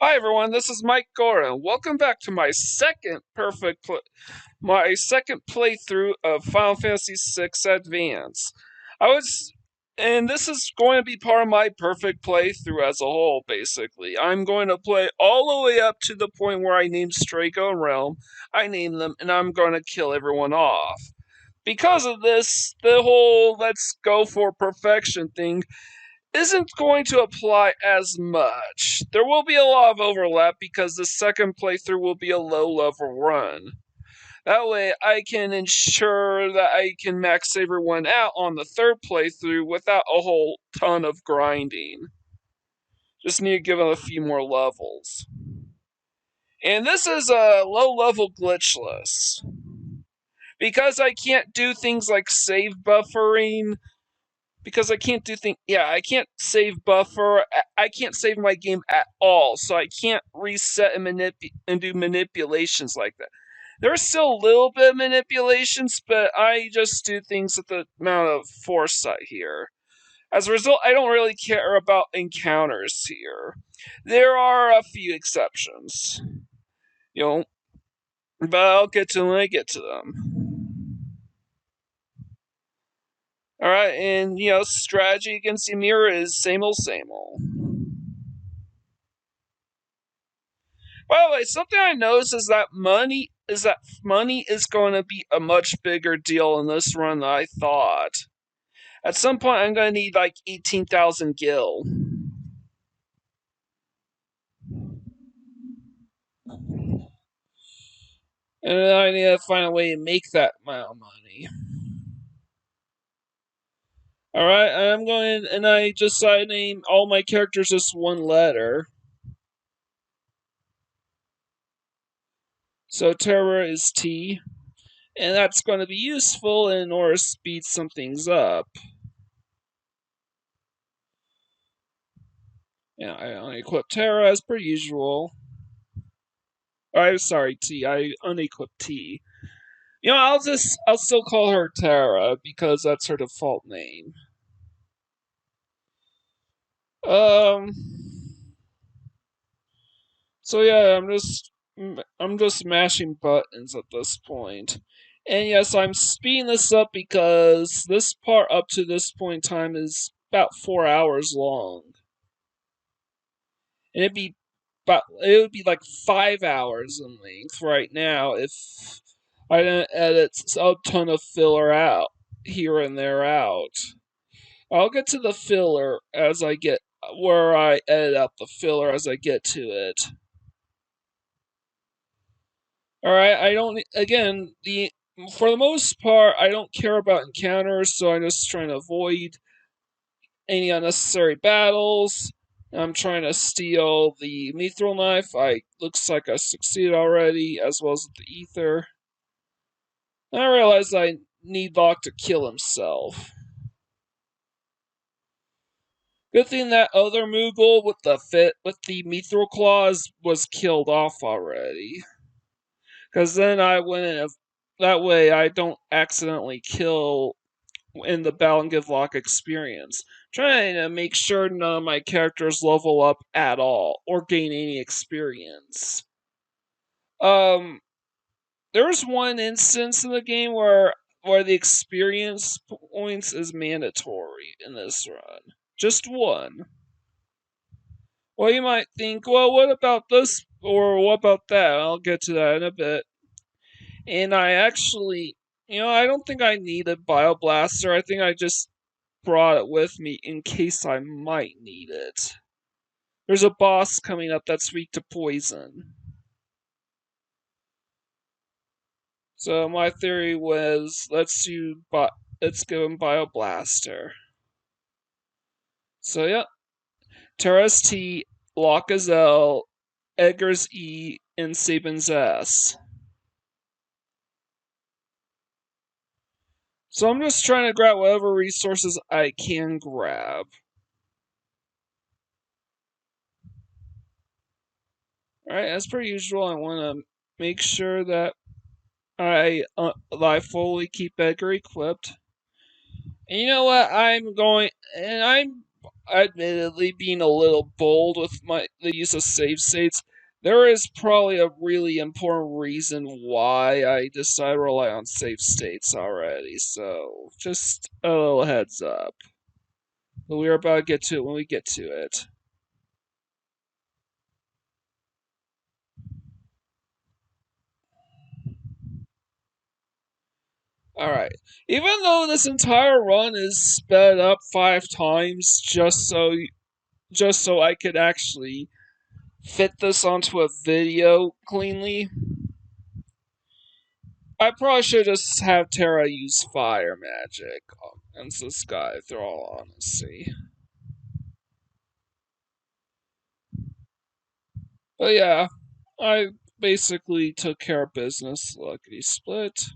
Hi everyone, this is Mike Gordon. Welcome back to my second playthrough of Final Fantasy VI Advance. I was and this is going to be part of my perfect playthrough as a whole, basically. I'm going to play all the way up to the point where I named Strago and Relm. I name them and I'm going to kill everyone off. Because of this, the whole let's go for perfection thing isn't going to apply as much. There will be a lot of overlap because the second playthrough will be a low level run. That way, I can ensure that I can max everyone out on the third playthrough without a whole ton of grinding. Just need to give them a few more levels. And this is a low level glitchless. Because I can't do things like save buffering, because I can't do things. Yeah, I can't save buffer. I can't save my game at all, so I can't reset and do manipulations like that. There's still a little bit of manipulations, but I just do things with the amount of foresight here. As a result, I don't really care about encounters here. There are a few exceptions, you know, but I'll get to them when I get to them. Alright, and strategy against Ymir is same old, same old. By the way, something I noticed is that money is going to be a much bigger deal in this run than I thought. At some point, I'm going to need like 18,000 gil. And I need to find a way to make that amount of money. Alright, I'm going, and I decided to name all my characters just one letter. So Terra is T, and that's going to be useful in order to speed some things up. Yeah, I unequip Terra as per usual. I'm sorry, T. I unequipped T. I'll still call her Terra because that's her default name. Um. So yeah, I'm just mashing buttons at this point. And yes, I'm speeding this up because this part up to this point in time is about 4 hours long. And it would be like 5 hours in length right now if I didn't edit a ton of filler out here and there out. I'll get to the filler as I get where I edit out the filler as I get to it. Alright, I don't again the for the most part I don't care about encounters, so I'm just trying to avoid any unnecessary battles. I'm trying to steal the mithril knife. Looks like I succeeded already, as well as the ether. I realize I need Locke to kill himself. Good thing that other Moogle with the mithril claws was killed off already. Because then I wouldn't have. That way I don't accidentally kill in the battle and give Locke experience. Trying to make sure none of my characters level up at all or gain any experience. Um, there's one instance in the game where the experience points is mandatory in this run. Just one. Well, you might think, well, what about this or what about that? I'll get to that in a bit. And I actually, I don't think I need a Bioblaster. I think I just brought it with me in case I might need it. There's a boss coming up that's weak to poison. So my theory was let's give him Bioblaster. So yeah, Terra's T, Locke is L, Edgar's E, and Sabin's S. So I'm just trying to grab whatever resources I can grab. Alright, as per usual, I want to make sure that I fully keep Edgar equipped. And you know what? admittedly being a little bold with the use of save states, there is probably a really important reason why I decided to rely on save states already. So just a little heads up. But we're about to get to it when we get to it. Alright. Even though this entire run is sped up 5 times just so I could actually fit this onto a video cleanly, I probably should just have Terra use fire magic against this guy, through all honesty. But yeah, I basically took care of business. Luckily split.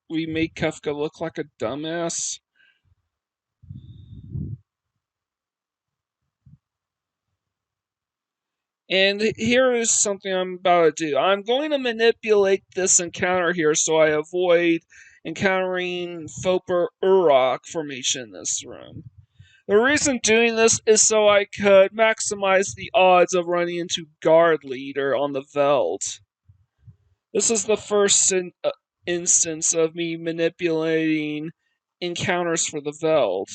We made Kefka look like a dumbass. And here is something I'm about to do. I'm going to manipulate this encounter here so I avoid encountering Foper Urok formation in this room. The reason doing this is so I could maximize the odds of running into Guard Leader on the Veld. This is the first instance of me manipulating encounters for the Veld.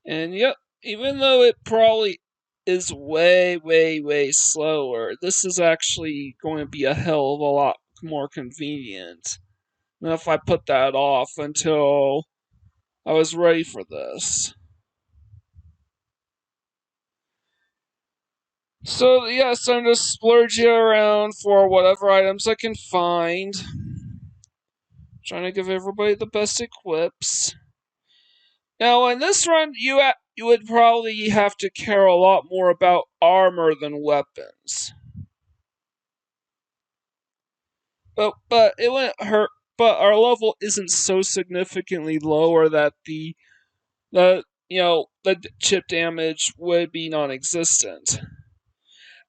And yep, even though it probably is way, way, way slower, this is actually going to be a hell of a lot more convenient than if I put that off until I was ready for this. So yes, I'm just splurging around for whatever items I can find. Trying to give everybody the best equips. Now, in this run, you would probably have to care a lot more about armor than weapons. But it wouldn't hurt. But our level isn't so significantly lower that the chip damage would be non-existent.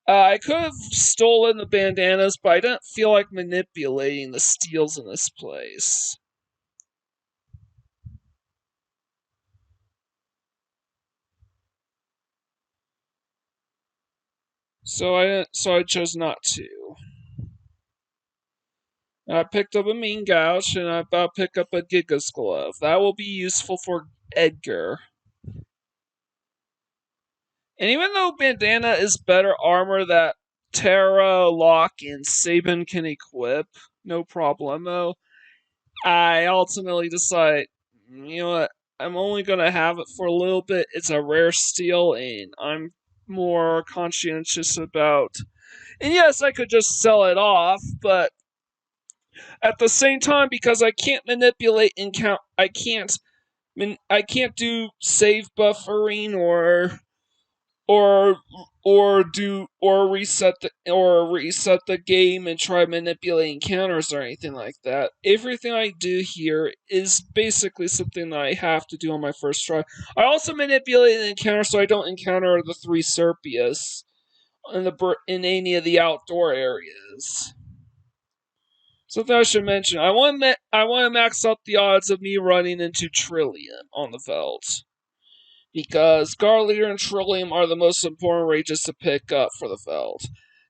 I could have stolen the bandanas, but I didn't feel like manipulating the steals in this place. So I chose not to. I picked up a mean gouge, and I'm about to pick up a Giga's glove. That will be useful for Edgar. And even though bandana is better armor that Terra, Locke, and Sabin can equip, no problemo, I ultimately decide, you know what, I'm only gonna have it for a little bit. It's a rare steal, and I'm more conscientious about. And yes, I could just sell it off, but at the same time, because I can't manipulate and count, I can't do save buffering or reset the game and try manipulating counters or anything like that. Everything I do here is basically something that I have to do on my first try. I also manipulate an encounter so I don't encounter the 3 Serpius in any of the outdoor areas. Something I should mention: I want to max out the odds of me running into Trillium on the Veld, because Garleer and Trillium are the most important rages to pick up for the Veld.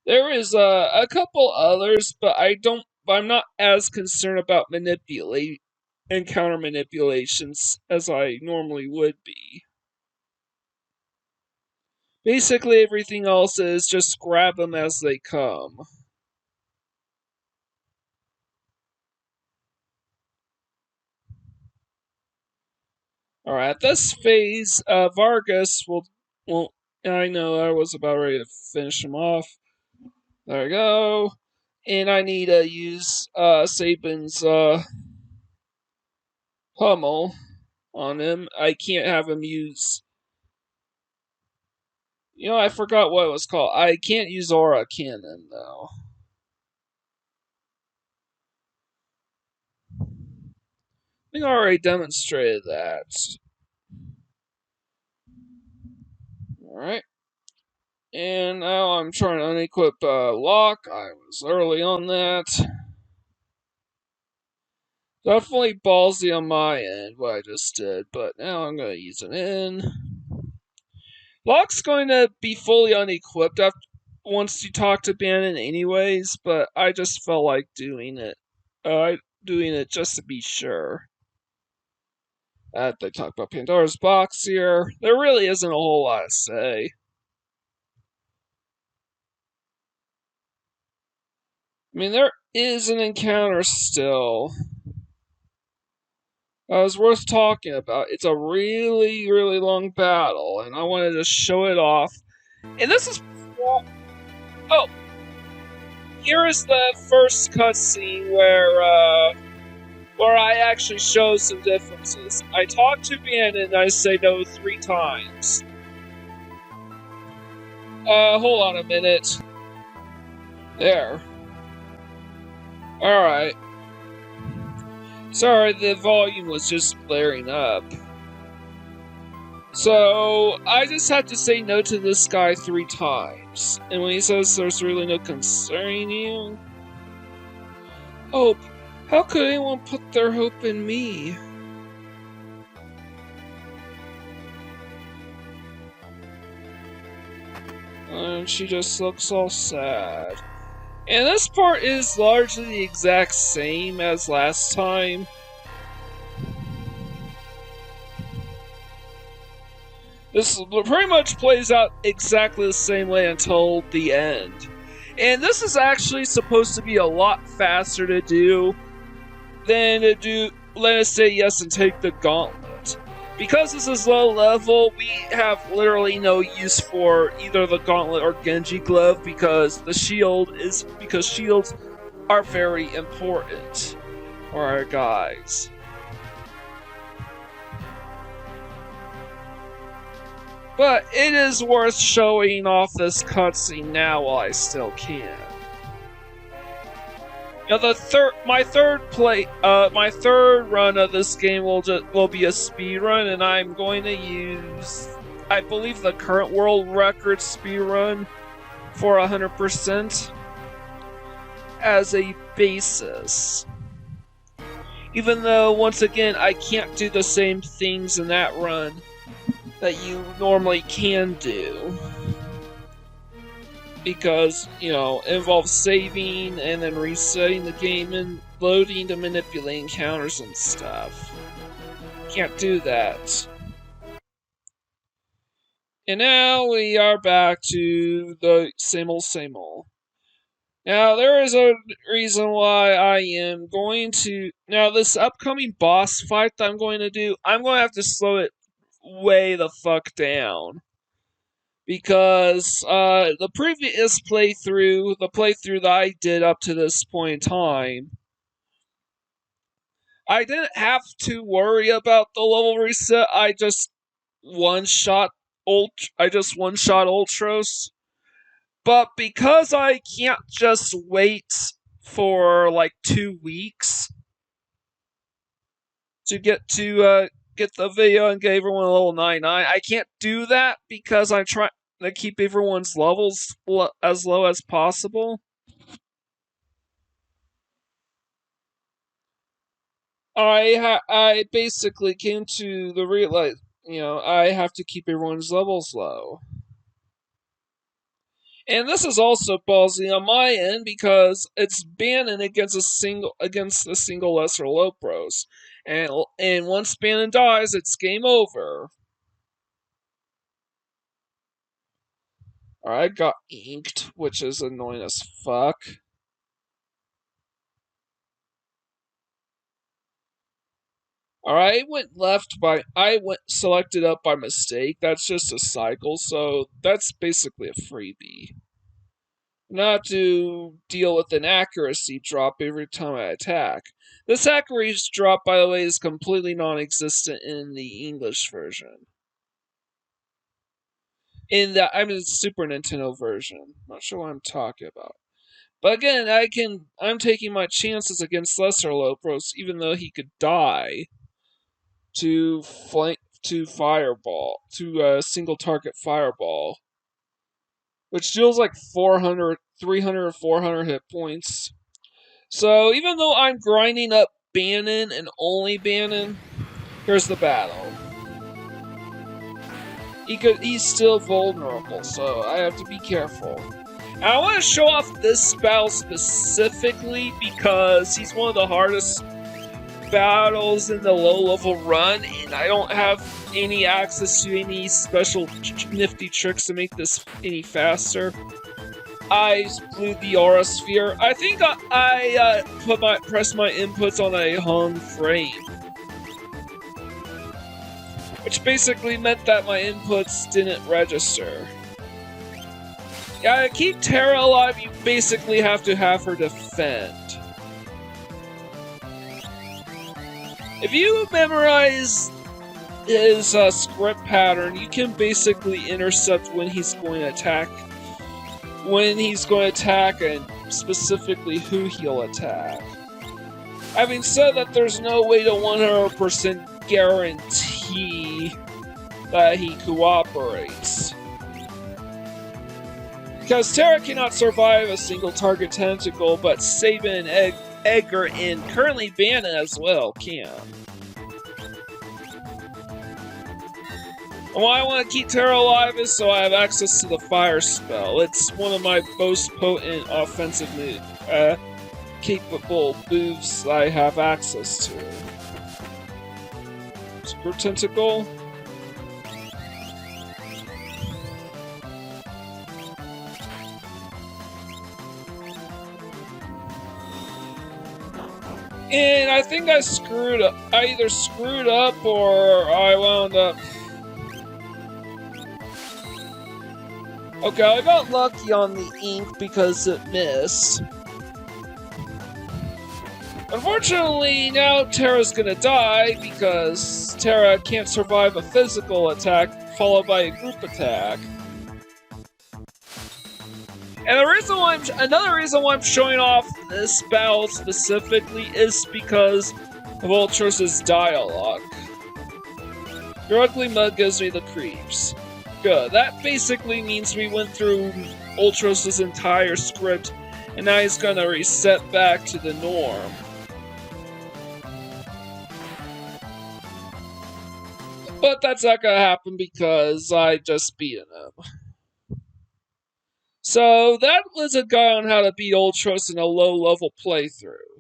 There is a couple others, but I'm not as concerned about manipulate and counter manipulations as I normally would be. Basically, everything else is just grab them as they come. Alright, at this phase, Vargas will. I know I was about ready to finish him off. There we go. And I need to use Sabin's pummel on him. I can't have him use. I forgot what it was called. I can't use Aura Cannon, though. I think I already demonstrated that. Alright. And now I'm trying to unequip lock. I was early on that. Definitely ballsy on my end, what I just did, but now I'm going to use it in. Lock's going to be fully unequipped after, once you talk to Bannon anyways, but I just felt like doing it. Doing it just to be sure. They talk about Pandora's box here. There really isn't a whole lot to say. I mean, there is an encounter still. It was worth talking about. It's a really, really long battle, and I wanted to show it off. And this is... Oh! Here is the first cutscene where I actually show some differences. I talk to Bannon and I say no 3 times. Hold on a minute. There. Alright. Sorry, the volume was just blaring up. So, I just have to say no to this guy 3 times. And when he says there's really no concerning you... Hope. How could anyone put their hope in me? And she just looks all sad. And this part is largely the exact same as last time. This pretty much plays out exactly the same way until the end. And this is actually supposed to be a lot faster to do than to do, let us say yes and take the gauntlet. Because this is low level, we have literally no use for either the gauntlet or Genji glove because shields are very important for our guys. But it is worth showing off this cutscene now while I still can. Now my third run of this game will be a speed run, and I'm going to use, I believe, the current world record speed run for 100% as a basis. Even though, once again, I can't do the same things in that run that you normally can do. Because, you know, it involves saving and then resetting the game and loading to manipulate encounters and stuff. Can't do that. And now we are back to the same old, same old. Now, there is a reason why I am going to... Now, this upcoming boss fight that I'm going to do, I'm going to have to slow it way the fuck down. Because the previous playthrough, the playthrough that I did up to this point in time, I didn't have to worry about the level reset. I just one-shot Ultros. But because I can't just wait for like 2 weeks to get the video and get everyone a level 99, I can't do that because I'm trying to keep everyone's levels as low as possible. I basically came to the realize, I have to keep everyone's levels low. And this is also ballsy on my end because it's Bannon against a single lesser Ultros. And once Bannon dies, it's game over. I got inked, which is annoying as fuck. Alright, I went selected up by mistake. That's just a cycle, so that's basically a freebie. Not to deal with an accuracy drop every time I attack. This accuracy drop, by the way, is completely non-existent in the English version. In the Super Nintendo version. Not sure what I'm talking about. But again, I'm taking my chances against lesser Ultros, even though he could die to single target fireball, which deals like 400, 300, 400 hit points. So even though I'm grinding up Bannon and only Bannon, here's the battle. He's still vulnerable, so I have to be careful. And I want to show off this battle specifically because he's one of the hardest battles in the low-level run, and I don't have any access to any special nifty tricks to make this any faster. I blew the aura sphere. I think I pressed my inputs on a hung frame, which basically meant that my inputs didn't register. Yeah, to keep Terra alive, you basically have to have her defend. If you memorize his script pattern, you can basically intercept when he's going to attack. And specifically who he'll attack. Having said that, there's no way to 100% guarantee that he cooperates. Because Terra cannot survive a single target tentacle, but Sabin and Edgar and currently Bannon as well can. And why I want to keep Terra alive is so I have access to the fire spell. It's one of my most potent offensive capable moves I have access to. Super Tentacle. And I think I screwed up. I either screwed up or I wound up. Okay, I got lucky on the ink because it missed. Unfortunately, now Terra's gonna die because Terra can't survive a physical attack followed by a group attack. And another reason why I'm showing off this battle specifically is because of Ultros' dialogue. Your ugly mug gives me the creeps. Good. That basically means we went through Ultros' entire script, and now he's gonna reset back to the norm. But that's not gonna happen because I just beat him. So that was a guide on how to beat Ultros in a low-level playthrough.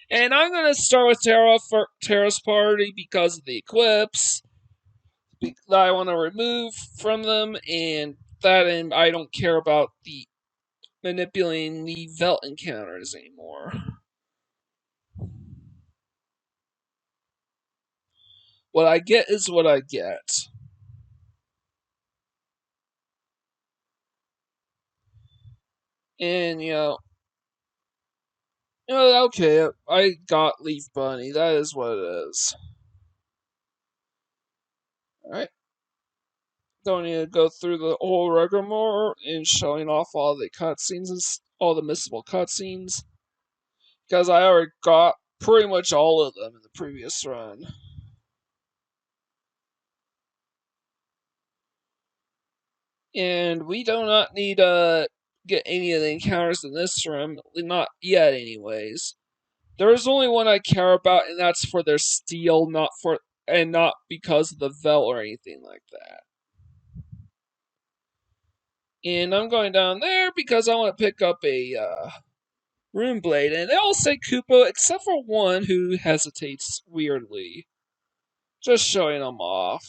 And I'm gonna start with Terra's party because of the Eclipse that I want to remove from them, and I don't care about the manipulating the Velt encounters anymore. What I get is what I get. And, okay, I got Leaf Bunny. That is what it is. Alright. Don't need to go through the whole rigmarole and showing off all the cutscenes, all the missable cutscenes, because I already got pretty much all of them in the previous run. And we do not need to get any of the encounters in this run, not yet anyways. There is only one I care about, and that's for their steel, not because of the Velt or anything like that. And I'm going down there because I want to pick up a Rune Blade, and they all say Koopa except for one who hesitates weirdly. Just showing them off.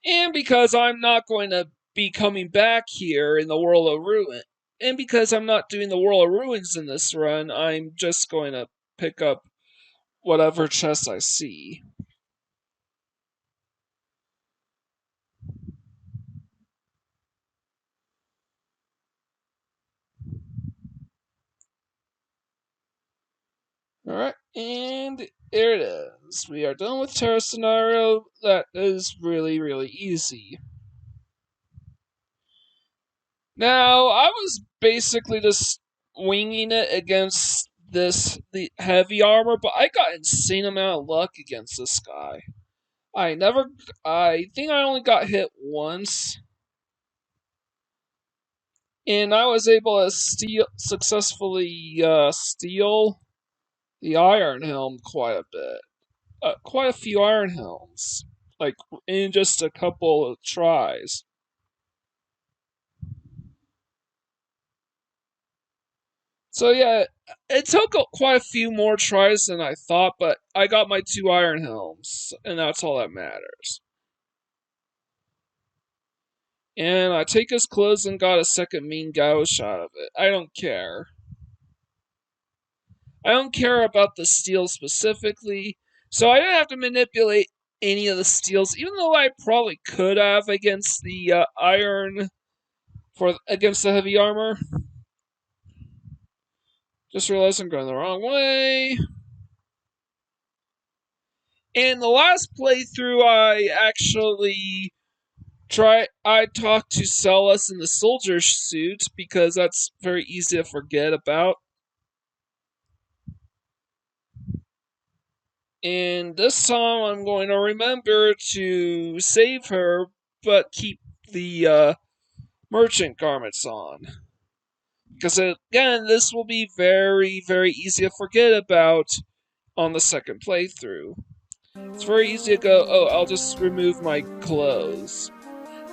And because I'm not going to be coming back here in the World of Ruin, and because I'm not doing the World of Ruins in this run, I'm just going to pick up whatever chest I see. Alright, and there it is. We are done with Terra Scenario. That is really, really easy. Now, I was basically just winging it against the heavy armor, but I got insane amount of luck against this guy. I think I only got hit once. And I was able to successfully steal the Iron Helm quite a bit. Quite a few Iron Helms. Like, in just a couple of tries. So yeah, it took quite a few more tries than I thought, but I got my 2 Iron Helms, and that's all that matters. And I take his clothes and got a second mean gouge out of it. I don't care. I don't care about the steel specifically, so I didn't have to manipulate any of the steels, even though I probably could have against the iron against the heavy armor. Just realized I'm going the wrong way. In the last playthrough, I talked to Celis in the soldier suit because that's very easy to forget about. And this time I'm going to remember to save her, but keep the merchant garments on. Because again, this will be very, very easy to forget about on the second playthrough. It's very easy to go, oh, I'll just remove my clothes.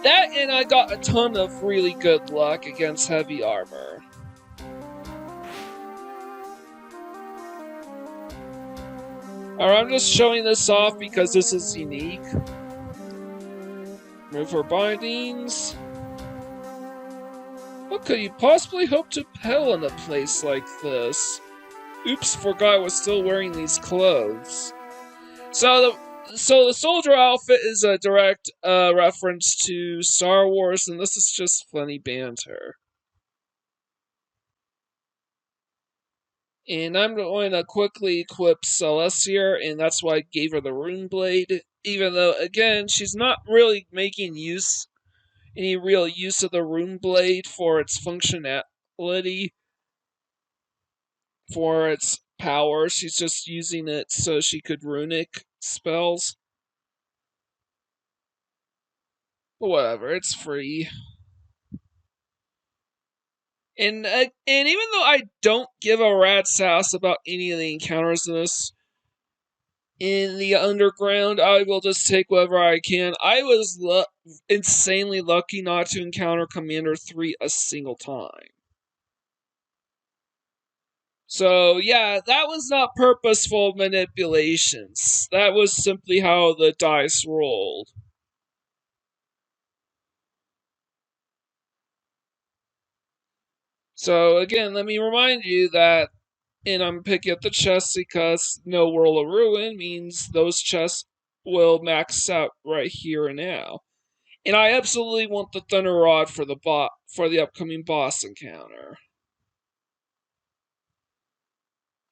That, and I got a ton of really good luck against heavy armor. Alright, I'm just showing this off because this is unique. Remove her bindings. What could you possibly hope to peddle in a place like this? Oops, forgot I was still wearing these clothes. So the soldier outfit is a direct reference to Star Wars, and this is just funny banter. And I'm going to quickly equip Celestia, and that's why I gave her the Rune Blade. Even though, again, she's not really making any real use of the Rune Blade for its functionality, for its power. She's just using it so she could runic spells. But whatever, it's free. And even though I don't give a rat's ass about any of the encounters in the underground, I will just take whatever I can. I was insanely lucky not to encounter Commander 3 a single time. So yeah, that was not purposeful manipulations. That was simply how the dice rolled. So again, let me remind you that, and I'm picking up the chests because no World of Ruin means those chests will max out right here and now. And I absolutely want the Thunder Rod for the upcoming boss encounter.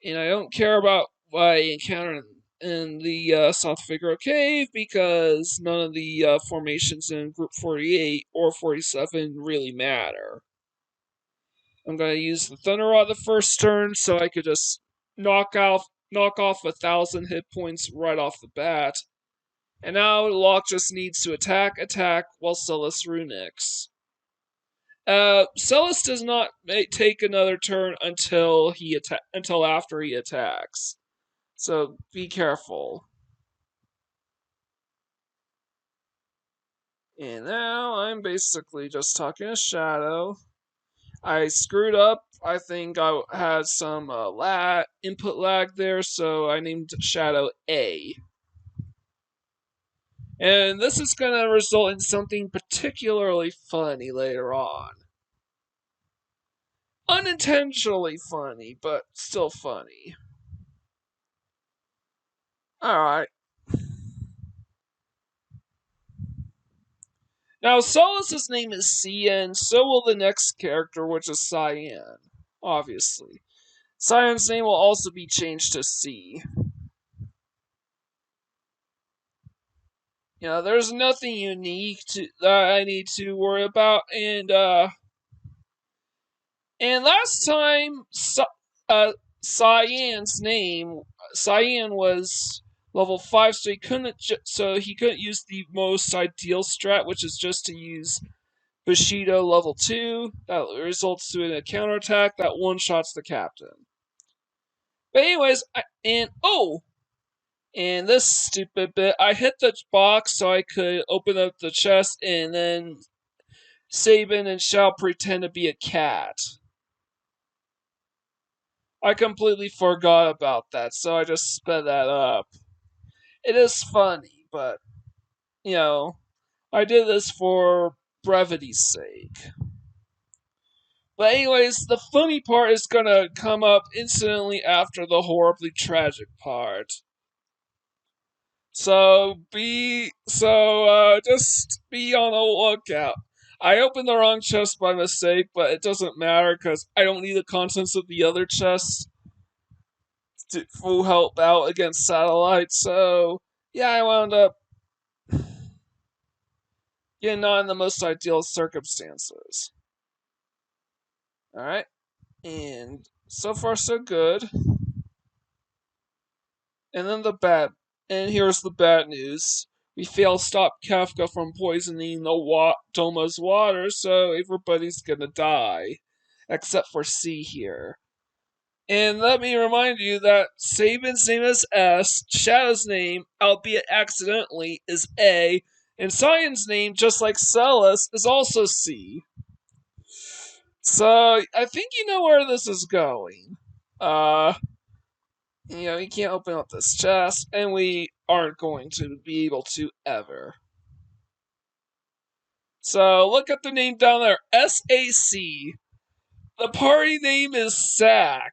And I don't care about what I encounter in the South Figaro Cave because none of the formations in Group 48 or 47 really matter. I'm going to use the Thunder Rod the first turn so I could just knock off 1,000 hit points right off the bat. And now Locke just needs to attack, while Celis runics. Celis does not take another turn until after he attacks. So be careful. And now I'm basically just talking to Shadow. I screwed up. I think I had some input lag there, so I named Shadow A. And this is going to result in something particularly funny later on. Unintentionally funny, but still funny. Alright. Now, Solus's name is Cyan, so will the next character, which is Cyan. Obviously. Cyan's name will also be changed to C. There's nothing unique that I need to worry about, and last time, Cyan's name, Cyan was level 5, so he couldn't use the most ideal strat, which is just to use Bushido level 2. That results to a counterattack that one-shots the captain. But anyways, and this stupid bit, I hit the box so I could open up the chest, and then Sabin and Shao pretend to be a cat. I completely forgot about that, so I just sped that up. It is funny, but, I did this for brevity's sake. But anyways, the funny part is gonna come up instantly after the horribly tragic part. Just be on the lookout. I opened the wrong chest by mistake, but it doesn't matter because I don't need the contents of the other chest to full help out against satellites. So yeah, I wound up getting not in the most ideal circumstances. All right, and so far so good. And then and here's the bad news. We failed to stop Kafka from poisoning the Doma's water, so everybody's gonna die. Except for C here. And let me remind you that Sabin's name is S, Shadow's name, albeit accidentally, is A, and Cyan's name, just like Celis, is also C. So, I think you know where this is going. You can't open up this chest, and we aren't going to be able to ever. So look at the name down there, SAC. The party name is SAC.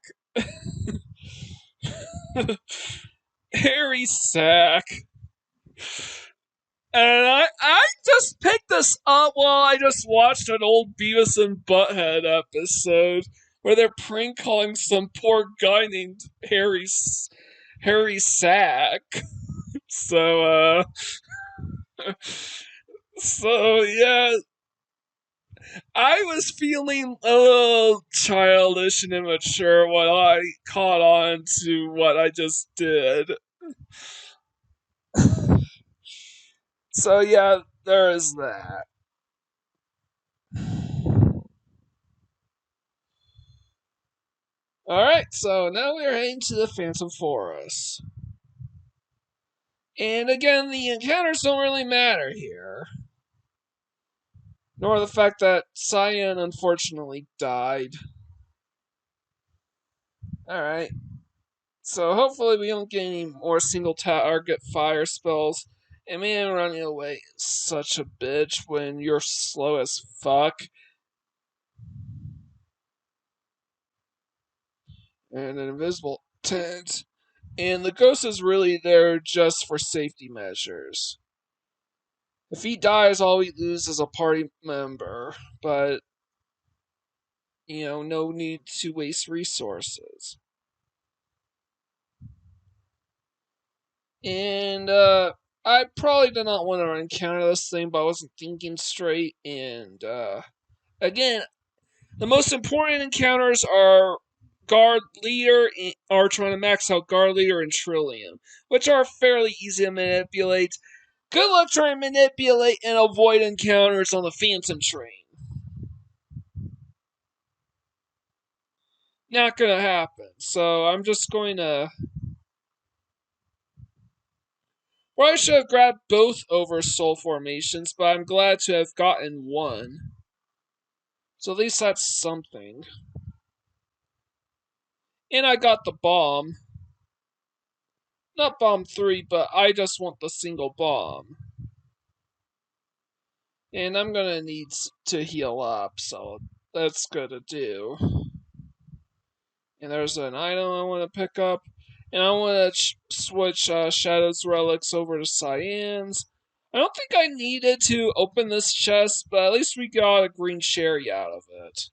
Harry Sack. And I just picked this up while I just watched an old Beavis and Butthead episode where they're prank calling some poor guy named Harry Sack. So so yeah, I was feeling a little childish and immature when I caught on to what I just did. So yeah, there is that. Alright, so now we are heading to the Phantom Forest. And again, the encounters don't really matter here. Nor the fact that Cyan unfortunately died. Alright. So hopefully we don't get any more single target fire spells. And man, running away is such a bitch when you're slow as fuck. And an invisible tent. And the ghost is really there just for safety measures. If he dies, all we lose is a party member. But, no need to waste resources. And, I probably did not want to encounter this thing, but I wasn't thinking straight. And, again, the most important encounters are Guard Leader, are trying to max out Guard Leader and Trillium, which are fairly easy to manipulate. Good luck trying to manipulate and avoid encounters on the Phantom train. Not gonna happen. So I'm just going to. Well, I should have grabbed both over soul formations, but I'm glad to have gotten one. So at least that's something. And I got the bomb. Not bomb 3, but I just want the single bomb. And I'm gonna need to heal up, so that's good to do. And there's an item I want to pick up. And I want to switch Shadow's relics over to Cyan's. I don't think I needed to open this chest, but at least we got a green cherry out of it.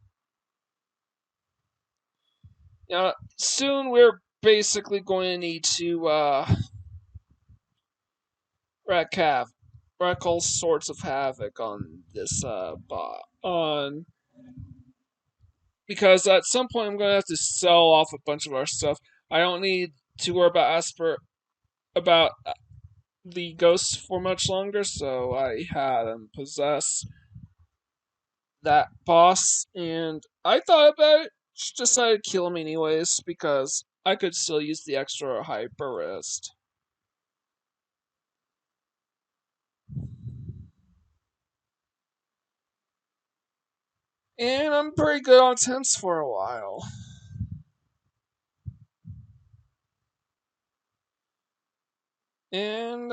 Now, soon we're basically going to need to wreak all sorts of havoc on this bot. Because at some point I'm going to have to sell off a bunch of our stuff. I don't need to worry about the ghosts for much longer, so I had them possessed. that boss, and I thought about it, just decided to kill him anyways, because I could still use the extra hyper wrist. And I'm pretty good on temps for a while. And,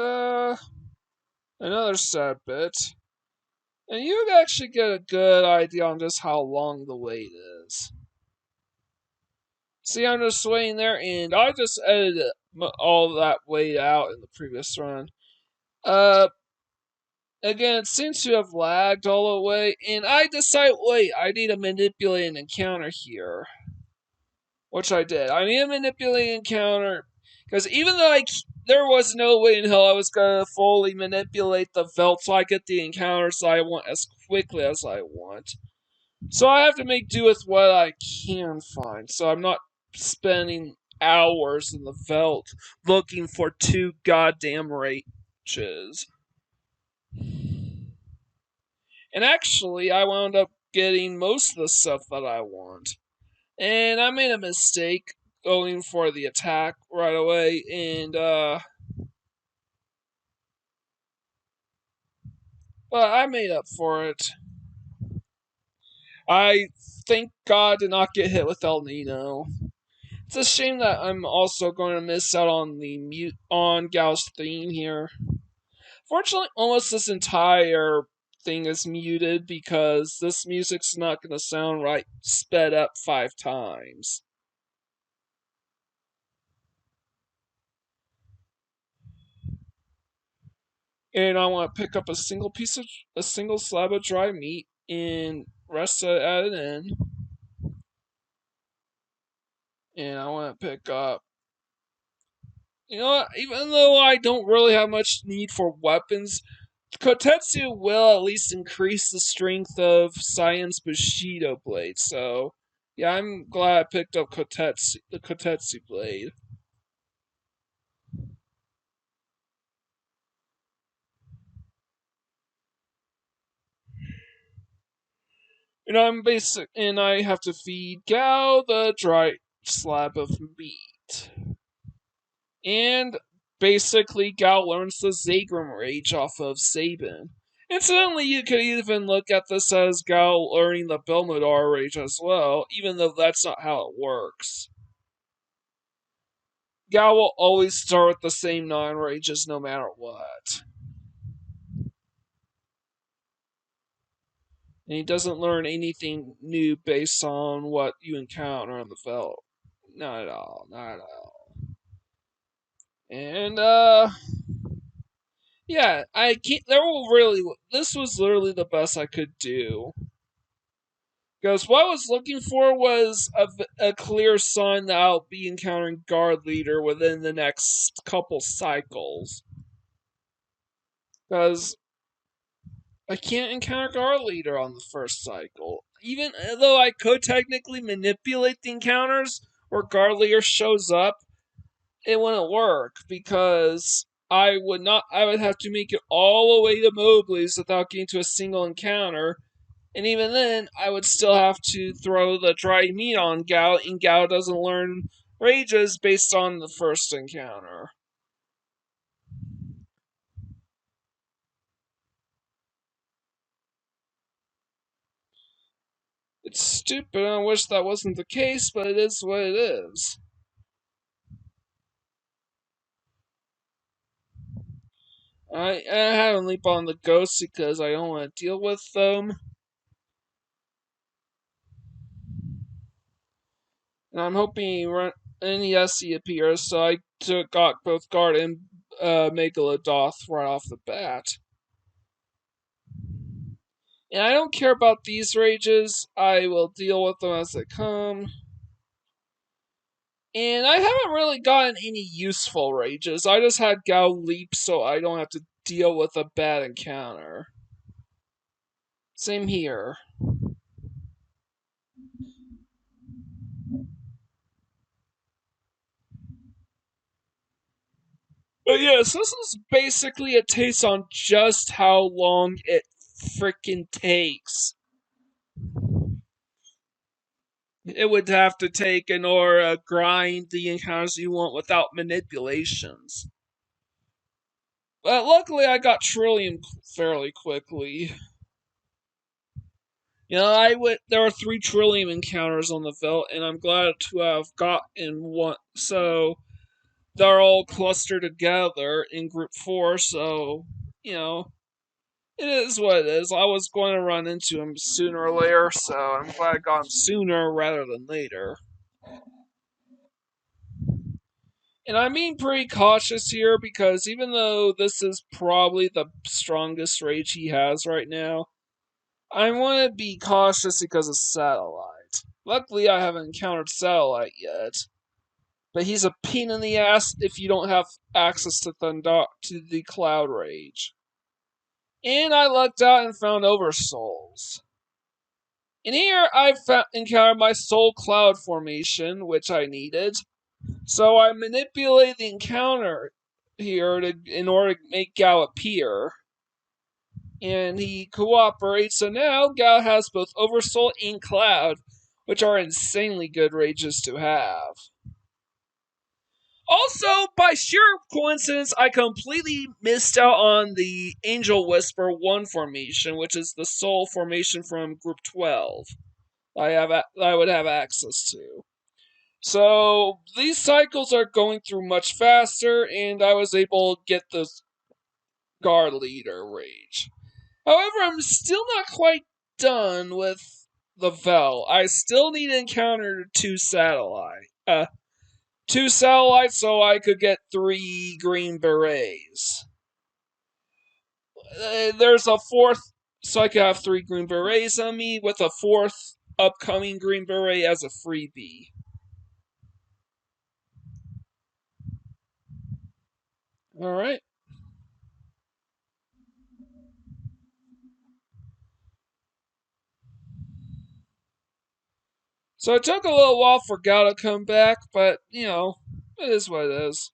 another sad bit. And you actually get a good idea on just how long the wait is. See, I'm just waiting there, and I just edited all that wait out in the previous run. Uh, Again, it seems to have lagged all the way, and I decided, wait, I need to manipulate an encounter here. Which I did. I need to manipulate an encounter, because even though there was no way in hell I was going to fully manipulate the Velt so I get the encounters I want as quickly as I want. So I have to make do with what I can find, so I'm not spending hours in the Velt looking for 2 goddamn rages. And actually, I wound up getting most of the stuff that I want. And I made a mistake going for the attack right away, and, but I made up for it. I thank God did not get hit with El Nino. It's a shame that I'm also going to miss out on the on Gal's theme here. Fortunately, almost this entire thing is muted because this music's not going to sound right sped up 5 times. And I want to pick up a single slab of dry meat and rest it at an end. And I want to pick up, you know what, even though I don't really have much need for weapons, Kotetsu will at least increase the strength of Saiyan's Bushido blade, so yeah, I'm glad I picked up the Kotetsu blade. And I have to feed Gao the dry slab of meat. And basically, Gao learns the Zagrum Rage off of Sabin. Incidentally, you could even look at this as Gao learning the Belmodar Rage as well, even though that's not how it works. Gao will always start with the same 9 rages no matter what. And he doesn't learn anything new based on what you encounter on the Veld. Not at all, not at all. And, yeah, I can't. This was literally the best I could do. Because what I was looking for was a clear sign that I'll be encountering Guard Leader within the next couple cycles. Because I can't encounter Guard Leader on the first cycle. Even though I could technically manipulate the encounters where Guard Leader shows up, it wouldn't work because I would have to make it all the way to Mowgli's without getting to a single encounter. And even then, I would still have to throw the dry meat on Gao, and Gao doesn't learn rages based on the first encounter. It's stupid, and I wish that wasn't the case, but it is what it is. I haven't leap on the ghosts because I don't want to deal with them. And I'm hoping NESC appears, so I got both Guard and Megalodoth right off the bat. And I don't care about these rages, I will deal with them as they come. And I haven't really gotten any useful rages, I just had Gao leap so I don't have to deal with a bad encounter. Same here. But yes, this is basically a taste on just how long it freaking takes It would have to take in order to grind the encounters you want without manipulations. But luckily, I got Trillium fairly quickly. You know, there are 3 Trillium encounters on the veldt, and I'm glad to have gotten one. So they're all clustered together in Group 4. So you know, it is what it is. I was going to run into him sooner or later, so I'm glad I got him sooner rather than later. And I'm being pretty cautious here because even though this is probably the strongest rage he has right now, I want to be cautious because of Satellite. Luckily, I haven't encountered Satellite yet, but he's a pain in the ass if you don't have access to the Cloud Rage. And I lucked out and found Oversouls. And here I encountered my Soul Cloud formation, which I needed. So I manipulate the encounter here in order to make Gao appear. And he cooperates, so now Gao has both Oversoul and Cloud, which are insanely good rages to have. Also, by sheer coincidence, I completely missed out on the Angel Whisper 1 formation, which is the soul formation from Group 12 I would have access to. So these cycles are going through much faster, and I was able to get the guard leader rage. However, I'm still not quite done with the Vel. I still need to encounter two satellites so I could get 3 green berets. There's a fourth, so I could have 3 green berets on me with a 4th upcoming green beret as a freebie. Alright. So it took a little while for Gao to come back, but, it is what it is.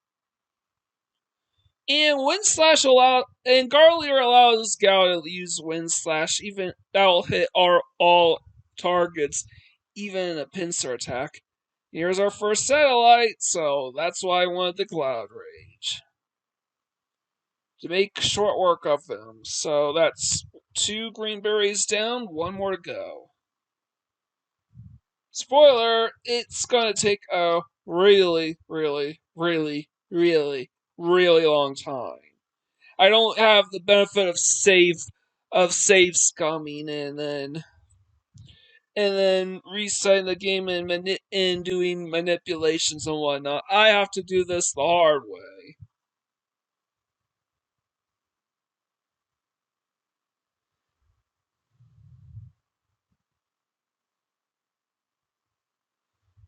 And Wind Slash and Garlier allows Gao to use Wind Slash, even that'll hit all targets, even in a pincer attack. Here's our first satellite, so that's why I wanted the Cloud Rage. To make short work of them. So that's 2 green berries down, 1 more to go. Spoiler, it's gonna take a really, really, really, really, really long time. I don't have the benefit of save scumming and then resetting the game and doing manipulations and whatnot. I have to do this the hard way.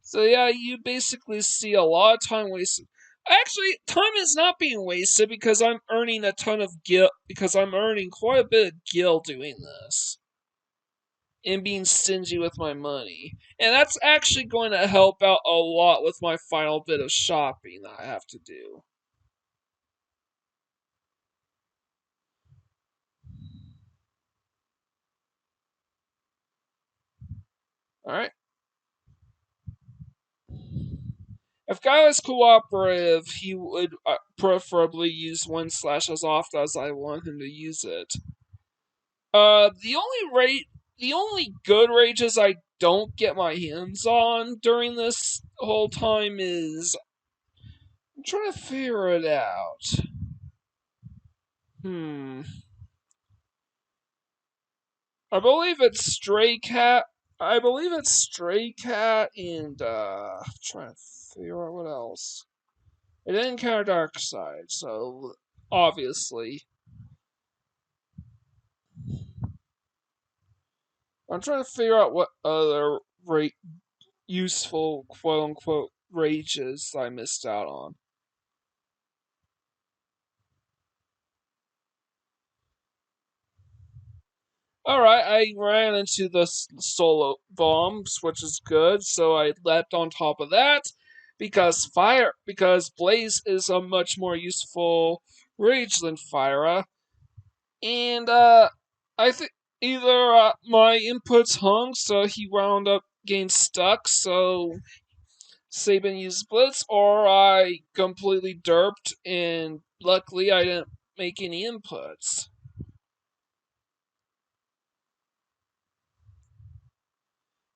So yeah, you basically see a lot of time wasted. Actually, time is not being wasted because I'm earning a ton of gil because I'm earning quite a bit of gil doing this. And being stingy with my money. And that's actually going to help out a lot with my final bit of shopping that I have to do. Alright? If Guy was cooperative, he would preferably use Wind Slash as often as I want him to use it. The only good rages I don't get my hands on during this whole time is I'm trying to figure it out. Hmm. I believe it's Stray Cat. I believe it's Stray Cat and I'm trying to figure out what else. It didn't encounter Dark Side, so obviously. I'm trying to figure out what other useful quote unquote rages I missed out on. Alright, I ran into the solo bombs, which is good, so I leapt on top of that because Blaze is a much more useful rage than Fyra. And I think either my inputs hung, so he wound up getting stuck, so Saban used Blitz, or I completely derped, and luckily I didn't make any inputs.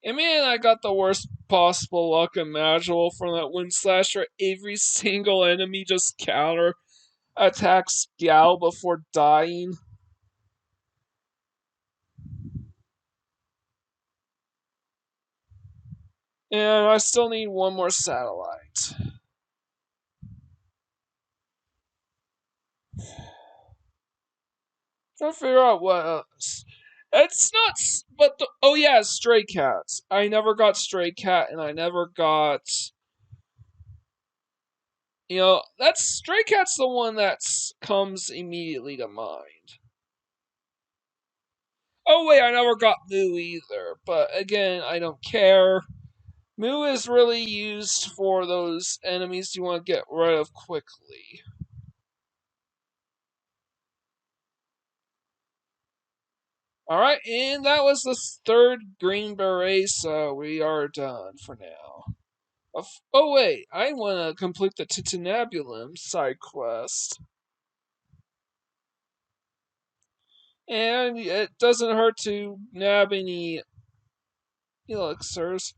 And man, I got the worst possible luck imaginable from that Wind Slasher. Every single enemy just counter attacks Gal before dying. And I still need one more satellite. Trying to figure out what else. It's not, but oh yeah, Stray Cats. I never got Stray Cat, and I never got. That's Stray Cat's the one that comes immediately to mind. Oh wait, I never got Moo either, but again, I don't care. Moo is really used for those enemies you want to get rid of quickly. Alright, and that was the third Green Beret, so we are done for now. Oh wait, I want to complete the Titanabulum side quest. And it doesn't hurt to nab any elixirs.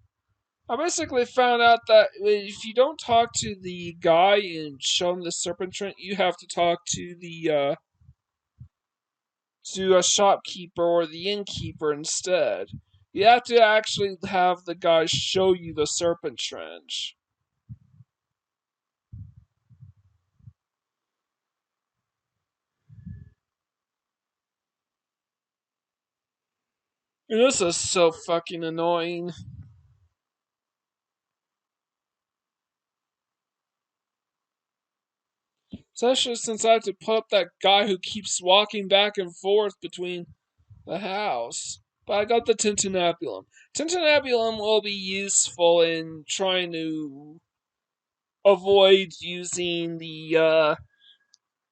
I basically found out that if you don't talk to the guy and show him the Serpentrant, you have to talk to the to a shopkeeper or the innkeeper instead. You have to actually have the guy show you the Serpent Trench. And this is so fucking annoying. Especially since I have to put up that guy who keeps walking back and forth between the house. But I got the Tintinabulum. Tintinabulum will be useful in trying to avoid using the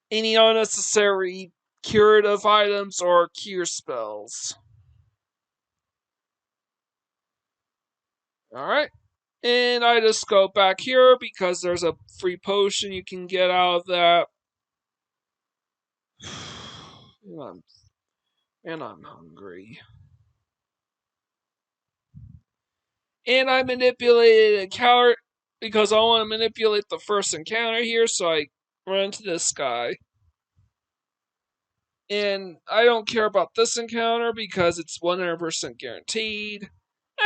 any unnecessary curative items or cure spells. Alright. And I just go back here because there's a free potion you can get out of that. And I'm hungry. And I manipulated a encounter because I want to manipulate the first encounter here, so I run into this guy. And I don't care about this encounter because it's 100% guaranteed.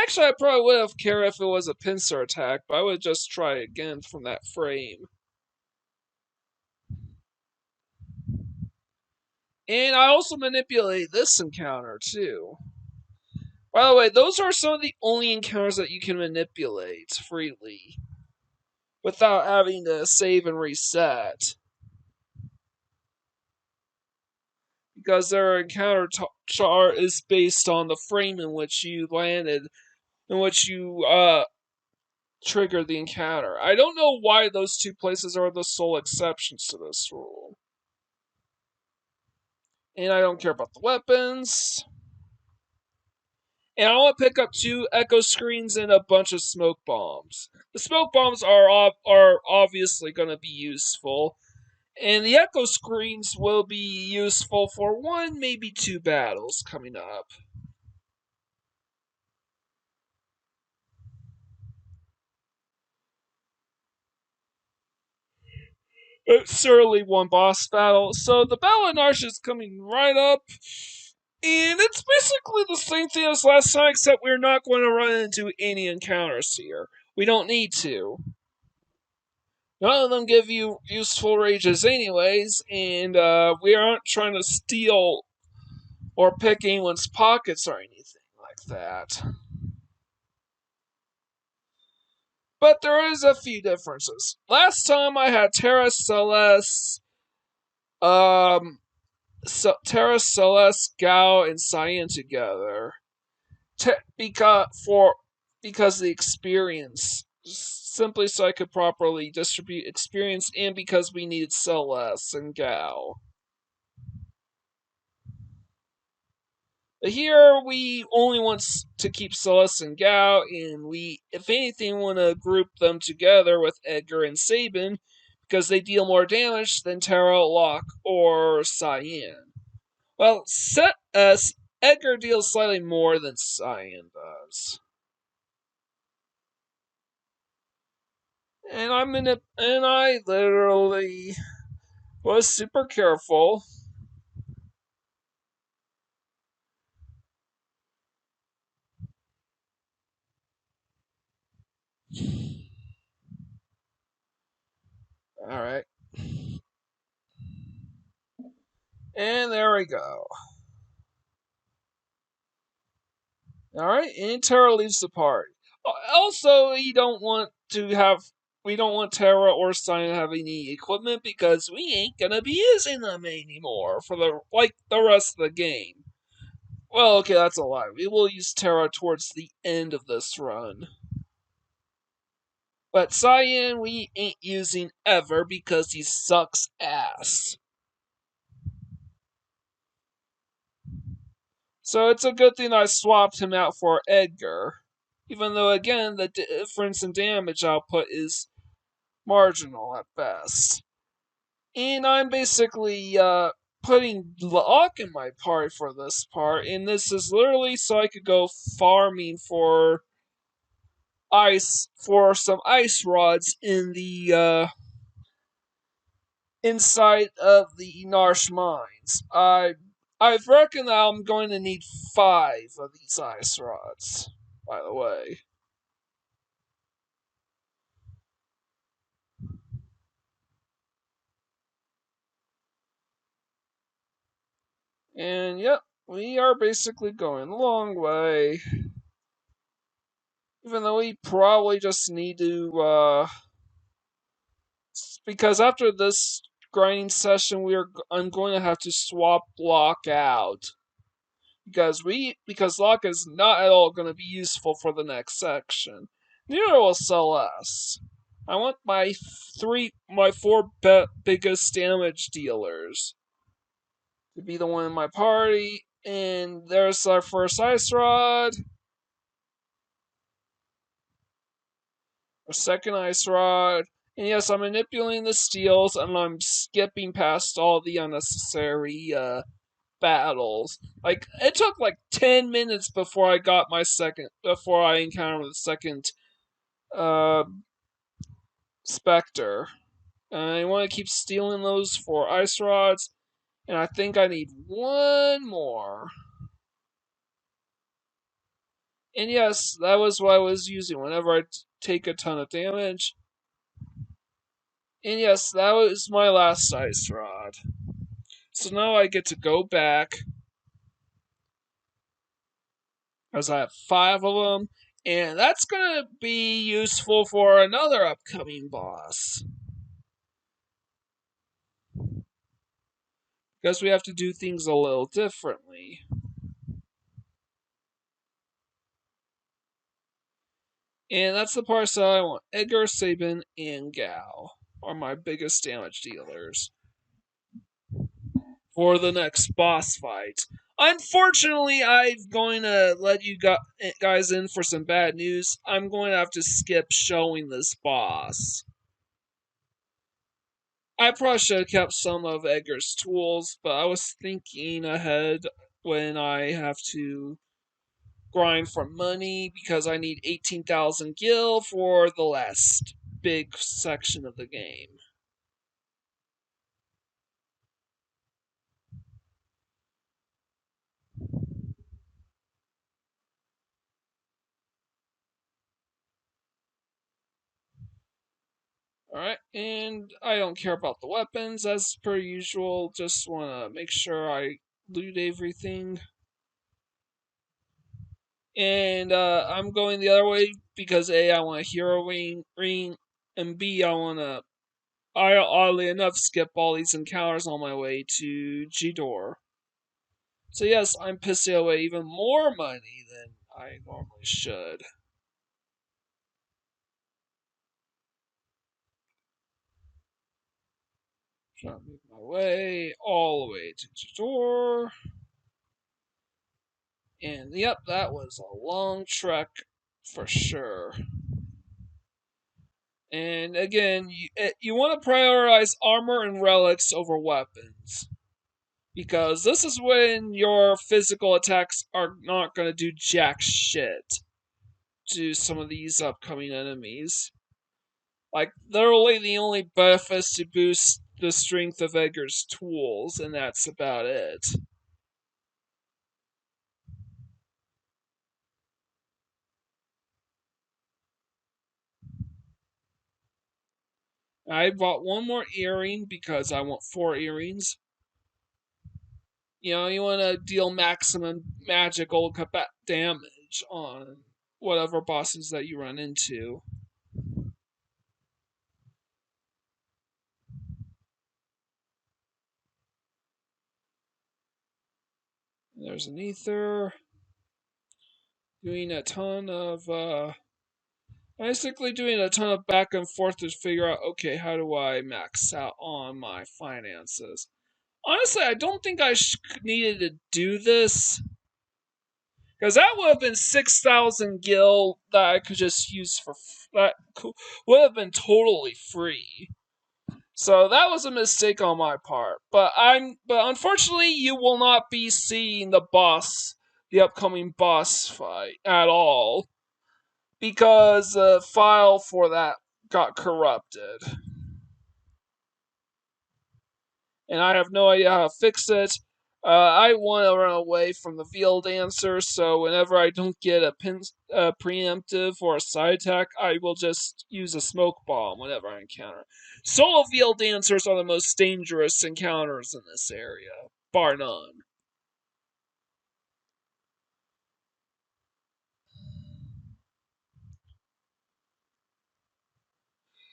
Actually, I probably would have cared if it was a pincer attack, but I would just try again from that frame. And I also manipulate this encounter too. By the way, those are some of the only encounters that you can manipulate freely without having to save and reset. Because their encounter chart is based on the frame in which you landed, in which you triggered the encounter. I don't know why those two places are the sole exceptions to this rule. And I don't care about the weapons. And I want to pick up 2 echo screens and a bunch of smoke bombs. The smoke bombs are obviously going to be useful, and the echo screens will be useful for 1, maybe 2 battles coming up. It's certainly 1 boss battle, so the Battle of Narsha is coming right up. And it's basically the same thing as last time, except we're not going to run into any encounters here. We don't need to. None of them give you useful rages anyways, and we aren't trying to steal or pick anyone's pockets or anything like that. But there is a few differences. Last time I had Terra Celeste, Terra Celeste, Gao, and Cyan together. Because of the experience, simply so I could properly distribute experience, and because we needed Celeste and Gao. But here we only want to keep Celeste and Gao, and we, if anything, want to group them together with Edgar and Sabin because they deal more damage than Terra, Locke, or Cyan. Well, Edgar deals slightly more than Cyan does. And I literally was super careful. Alright. And there we go. Alright, and Terra leaves the party. Also, we don't want Terra or Stein to have any equipment because we ain't gonna be using them anymore for the rest of the game. Well, okay, that's a lie. We will use Terra towards the end of this run. But Cyan we ain't using ever because he sucks ass. So it's a good thing I swapped him out for Edgar. Even though, again, the difference in damage output is marginal at best. And I'm basically putting Locke in my party for this part, and this is literally so I could go farming for some ice rods in the inside of the Narsh mines. I've reckoned I'm going to need 5 of these ice rods, by the way. And yep, we are basically going a long way. Even though we probably just need to, because after this grinding session, I'm going to have to swap Locke out. Because Locke is not at all going to be useful for the next section. Neither will Celeste. I want my 4 biggest damage dealers to be the one in my party. And there's our first ice rod, our second ice rod. And yes, I'm manipulating the steels, and I'm skipping past all the unnecessary battles. Like it took like 10 minutes before I encountered the second uh, Spectre. And I want to keep stealing those for ice rods, and I think I need one more. And yes, that was what I was using whenever I take a ton of damage. And yes, that was my last ice rod. So now I get to go back, as I have 5 of them, and that's going to be useful for another upcoming boss. Because we have to do things a little differently. And that's the parts that I want. Edgar, Sabin, and Gao are my biggest damage dealers for the next boss fight. Unfortunately, I'm going to let you guys in for some bad news. I'm going to have to skip showing this boss. I probably should have kept some of Edgar's tools, but I was thinking ahead when I have to grind for money because I need 18,000 gil for the last big section of the game. Alright, and I don't care about the weapons as per usual, just want to make sure I loot everything. And I'm going the other way because A, I want a hero ring, and B, I oddly enough skip all these encounters on my way to Jidoor. So yes, I'm pissing away even more money than I normally should. Trying to make my way all the way to Jidoor. And yep, that was a long trek for sure. And again, you want to prioritize armor and relics over weapons. Because this is when your physical attacks are not going to do jack shit to some of these upcoming enemies. Like, literally the only buff is to boost the strength of Edgar's tools, and that's about it. I bought one more earring because I want 4 earrings. You know, you want to deal maximum magical damage on whatever bosses that you run into. There's an ether. Doing a ton of, basically doing a ton of back and forth to figure out, okay, how do I max out on my finances? Honestly, I don't think I needed to do this. Because that would have been 6,000 gil that I could just use for. That would have been totally free. So that was a mistake on my part. But unfortunately, you will not be seeing the upcoming boss fight at all, because the file for that got corrupted. And I have no idea how to fix it. I want to run away from the field answer, so whenever I don't get a preemptive or a side attack, I will just use a smoke bomb whenever I encounter. Solo field dancers are the most dangerous encounters in this area, bar none.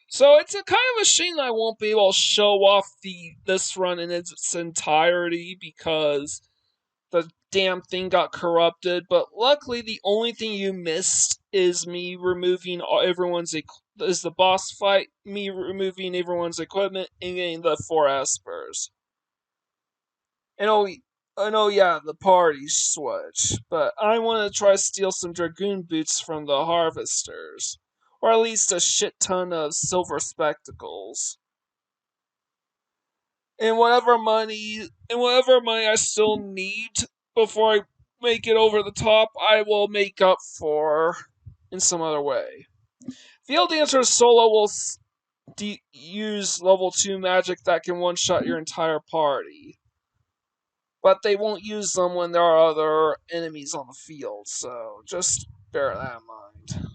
So it's a kind of a shame that I won't be able to show off this run in its entirety because the damn thing got corrupted. But luckily, the only thing you missed is me removing is the boss fight. Me removing everyone's equipment and getting the 4 Espers. And yeah, the party switch. But I want to try to steal some dragoon boots from the harvesters, or at least a shit ton of silver spectacles. And whatever money I still need before I make it over the top, I will make up for in some other way. Field Dancer Solo will use level 2 magic that can one shot your entire party, but they won't use them when there are other enemies on the field, so just bear that in mind.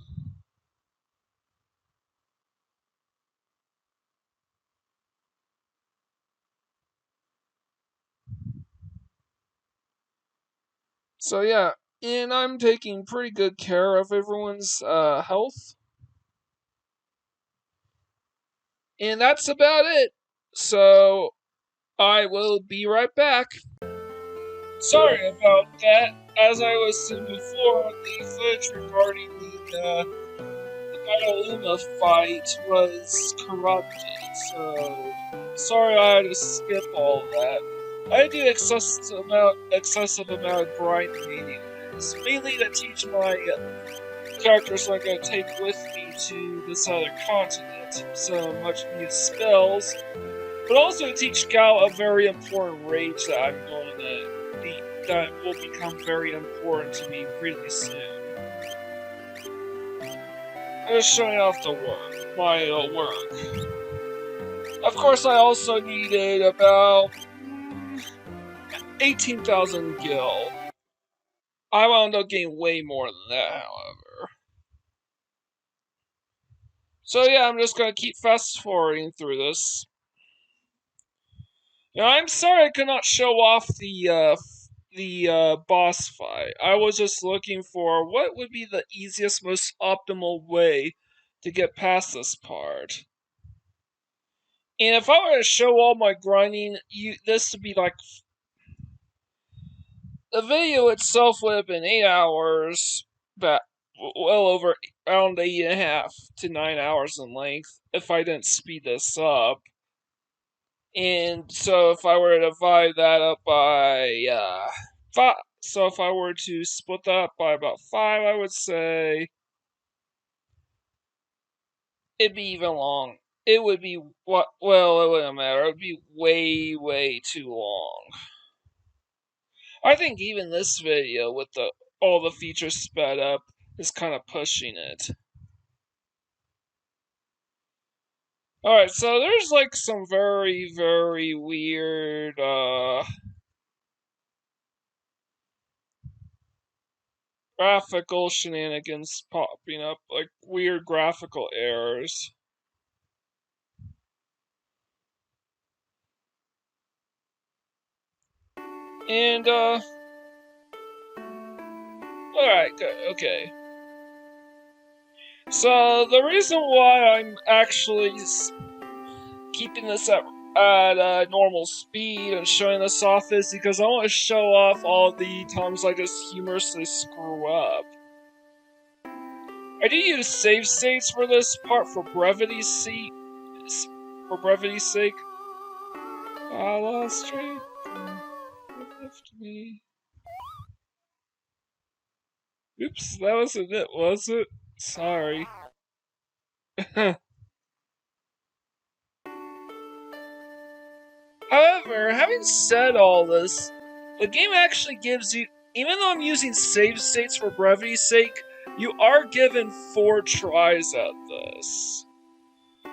So yeah, and I'm taking pretty good care of everyone's health. And that's about it. So I will be right back. Sorry about that. As I was saying before, the footage regarding the Daedaluma fight was corrupted. So sorry I had to skip all that. I do excessive amount of grinding anyways, mainly to teach my characters I'm going to take with me to this other continent. So much new spells, but also to teach Gal a very important rage that I'm going to that will become very important to me really soon. I'm just showing off my work. Of course, I also needed about 18,000 gil. I wound up getting way more than that, however. So yeah, I'm just gonna keep fast forwarding through this. I'm sorry I could not show off the boss fight. I was just looking for what would be the easiest, most optimal way to get past this part. And if I were to show all my grinding, this would be like the video itself would have been 8 hours, but well over around 8.5 to 9 hours in length if I didn't speed this up. And so if I were to divide that up by So if I were to split that up by about 5, I would say it'd be even long. It would be what? Well, it wouldn't matter. It would be way, way too long. I think even this video with all the features sped up is kind of pushing it. Alright, so there's like some very, very weird, graphical shenanigans popping up, like weird graphical errors. And, alright, good, okay. So, the reason why I'm actually keeping this at normal speed and showing this off is because I want to show off all the times I just humorously screw up. I do use save states for this part for brevity's sake. I lost track. Left me. Oops, that wasn't it, was it? Sorry. However, having said all this, the game actually gives you, even though I'm using save states for brevity's sake, you are given 4 tries at this.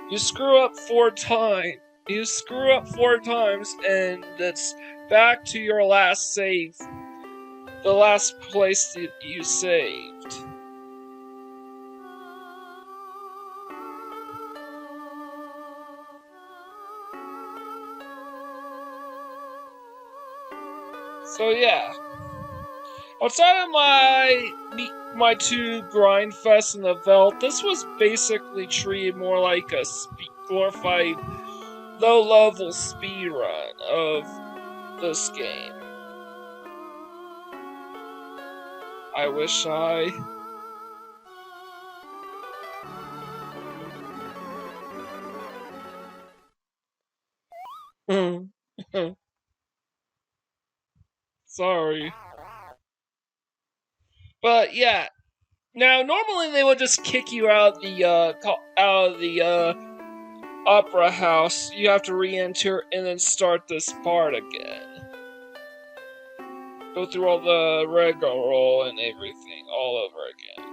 You screw up 4 times. You screw up 4 times, and it's back to your last save. The last place that you saved. So yeah. Outside of my 2 grind fests in the Veldt, this was basically treated more like a glorified low-level speedrun of this game. I wish I... Sorry. But yeah. Now, normally they would just kick you out of the opera house. You have to re-enter and then start this part again. Go through all the rigmarole and everything all over again.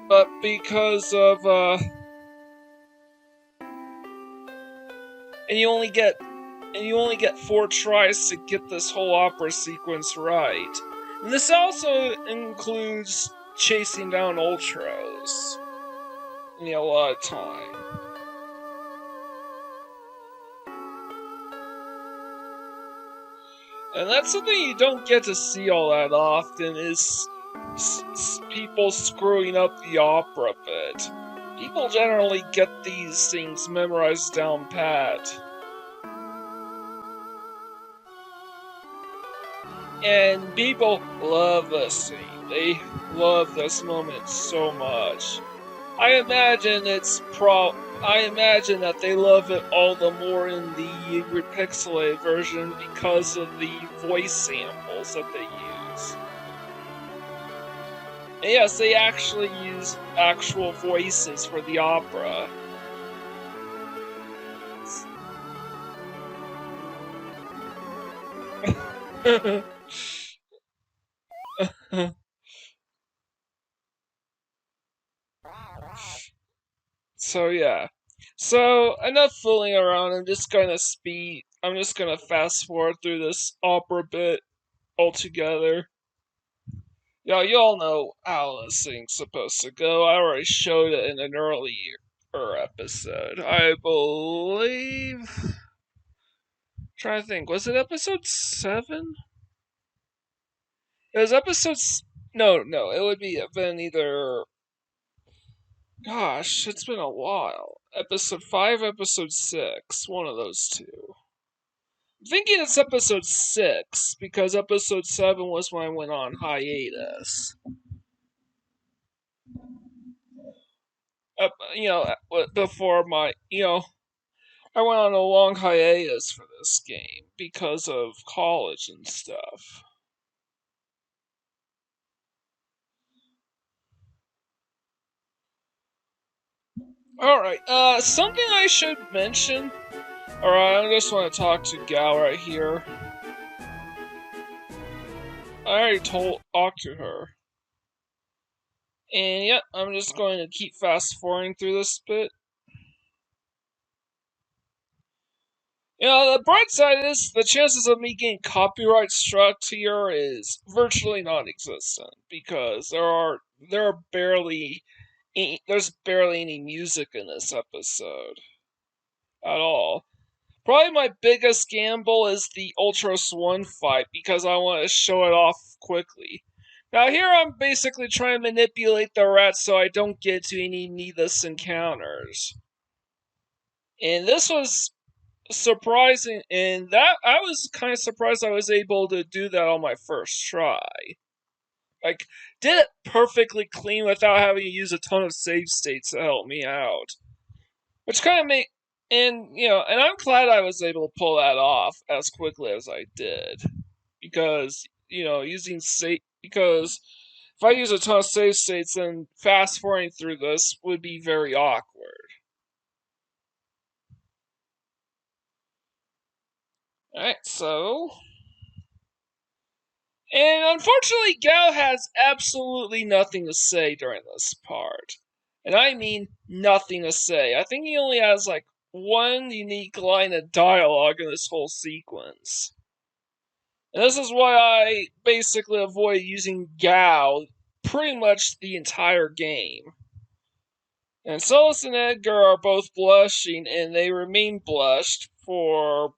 But because of and you only get 4 tries to get this whole opera sequence right. And this also includes chasing down Ultros. You need a lot of time. And that's something you don't get to see all that often, is people screwing up the opera bit. People generally get these things memorized down pat. And people love this scene. They love this moment so much. I imagine that they love it all the more in the repixelated version because of the voice samples that they use. And yes, they actually use actual voices for the opera. So yeah. So enough fooling around. I'm just gonna fast forward through this opera bit altogether. Yeah, you all know how this thing's supposed to go. I already showed it in an earlier episode. I believe. Trying to think, was it episode 7? It was no, it would have been either. Gosh, it's been a while. Episode 5, episode 6, one of those two. I'm thinking it's episode 6 because episode 7 was when I went on hiatus. Before my, I went on a long hiatus for this game because of college and stuff. Alright, something I should mention. Alright, I just want to talk to Gal right here. I already talked to her. And yeah, I'm just going to keep fast forwarding through this bit. You know, the bright side is the chances of me getting copyright struck here is virtually non-existent because there's barely any music in this episode at all. Probably my biggest gamble is the Ultros 1 fight because I want to show it off quickly. Now here I'm basically trying to manipulate the rats so I don't get to any needless encounters. And this was surprising, and that I was kind of surprised I was able to do that on my first try. Like, did it perfectly clean without having to use a ton of save states to help me out. Which kind of made, and I'm glad I was able to pull that off as quickly as I did. Because, because if I use a ton of save states, then fast forwarding through this would be very awkward. Alright, so. And unfortunately, Gao has absolutely nothing to say during this part. And I mean nothing to say. I think he only has like one unique line of dialogue in this whole sequence. And this is why I basically avoid using Gao pretty much the entire game. And Solus and Edgar are both blushing, and they remain blushed for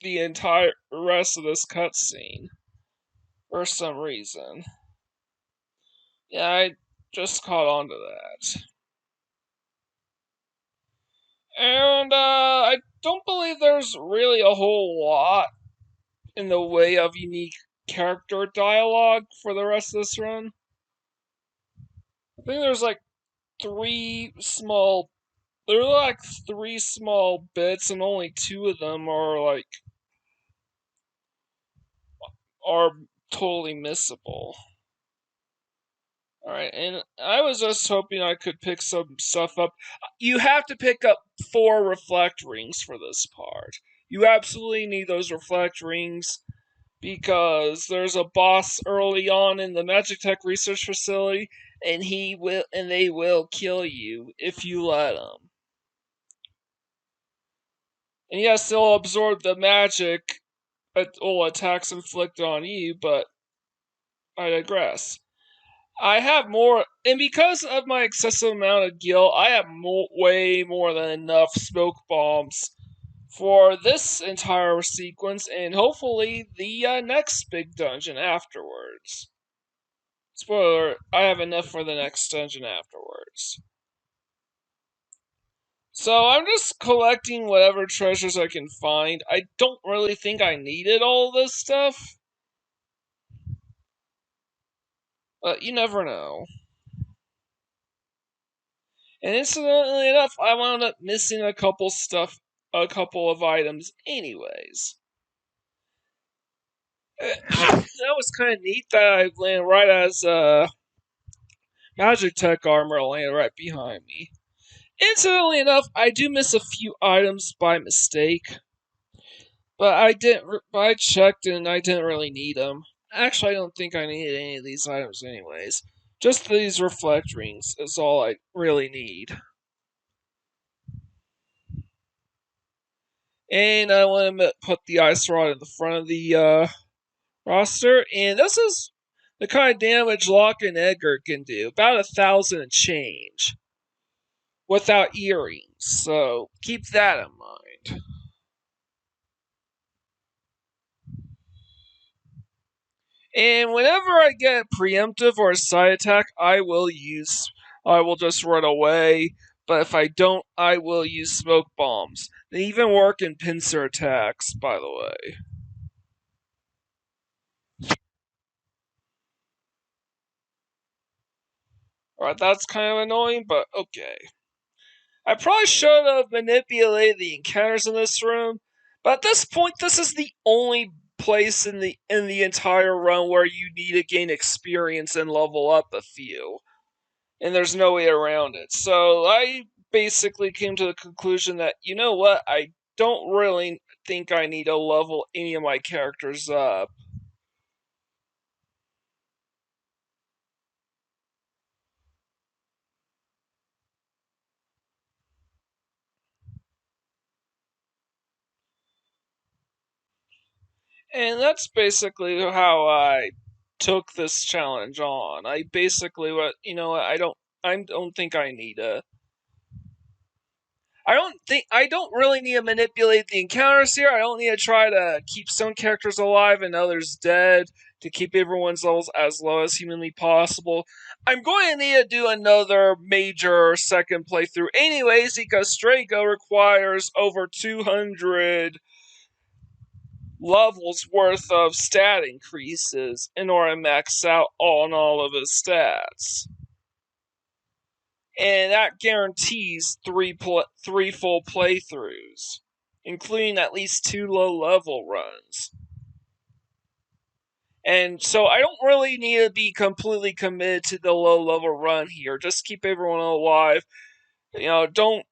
the entire rest of this cutscene. For some reason. Yeah, I just caught on to that. And I don't believe there's really a whole lot in the way of unique character dialogue for the rest of this run. I think there's like there are like three small bits, and only two of them are totally missable. Alright, and I was just hoping I could pick some stuff up. You have to pick up 4 reflect rings for this part. You absolutely need those reflect rings because there's a boss early on in the Magic Tech research facility, and they will kill you if you let them. And yes, they'll absorb the magic attacks inflicted on you, but I digress. I have more, and because of my excessive amount of gil, I have way more than enough smoke bombs for this entire sequence, and hopefully the next big dungeon afterwards. Spoiler, I have enough for the next dungeon afterwards. So I'm just collecting whatever treasures I can find. I don't really think I needed all this stuff, but you never know. And incidentally enough, I wound up missing a couple of items anyways. That was kind of neat that I landed right as Magic Tech armor landed right behind me. Incidentally enough, I do miss a few items by mistake, but I checked and I didn't really need them. Actually, I don't think I needed any of these items anyways. Just these reflect rings is all I really need. And I want to put the ice rod in the front of the roster, and this is the kind of damage Locke and Edgar can do, about 1,000 and change, without earrings. So keep that in mind. And whenever I get a preemptive or a side attack, I will just run away. But if I don't, I will use smoke bombs. They even work in pincer attacks, by the way. Alright, that's kind of annoying, but okay. I probably should have manipulated the encounters in this room, but at this point, this is the only place in the entire run where you need to gain experience and level up a few, and there's no way around it. So I basically came to the conclusion that, you know what, I don't really think I need to level any of my characters up. And that's basically how I took this challenge on. I basically, I don't think I need a. I don't really need to manipulate the encounters here. I don't need to try to keep some characters alive and others dead to keep everyone's levels as low as humanly possible. I'm going to need to do another major second playthrough anyways, because Strago requires over 200 levels worth of stat increases in order to max out on all of his stats. And that guarantees three full playthroughs, including at least 2 low-level runs. And so I don't really need to be completely committed to the low-level run here. Just keep everyone alive. Don't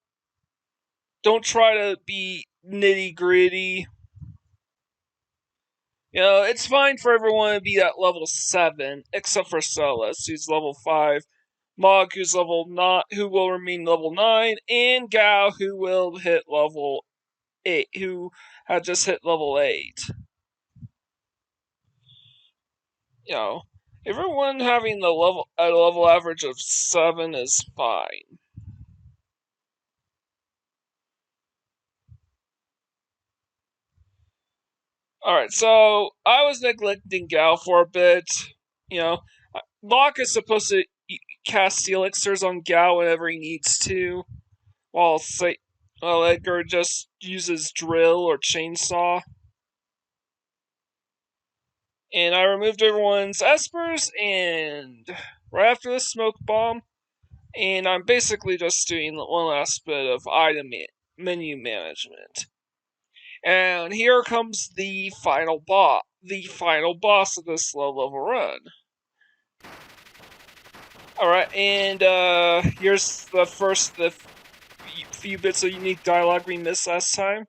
try to be nitty-gritty. It's fine for everyone to be at level 7, except for Celis, who's level 5. Mog, who will remain level 9, and Gao, who will hit level 8, who had just hit level 8. Everyone having a level average of 7 is fine. Alright, so I was neglecting Gao for a bit. Locke is supposed to cast elixirs on Gao whenever he needs to, while Edgar just uses drill or chainsaw. And I removed everyone's Espers, and right after the smoke bomb, and I'm basically just doing one last bit of item menu management. And here comes the final boss of this low level run. Alright, and here's the few bits of unique dialogue we missed last time.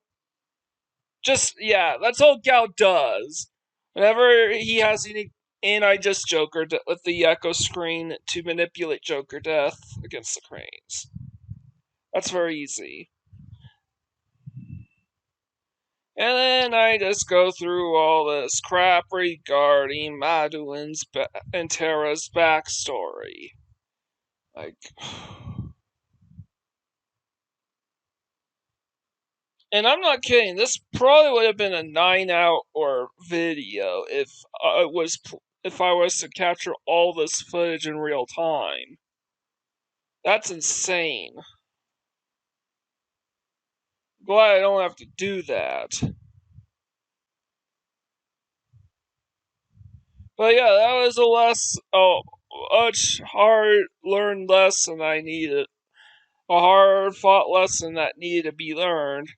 That's all Gao does. Whenever he has unique, and I just Joker with the echo screen to manipulate Joker death against the cranes. That's very easy. And then I just go through all this crap regarding Maduin's and Terra's backstory. And I'm not kidding, this probably would have been a 9-hour video if I was to capture all this footage in real time. That's insane. Glad I don't have to do that. But yeah, that was much hard-learned lesson I needed. A hard-fought lesson that needed to be learned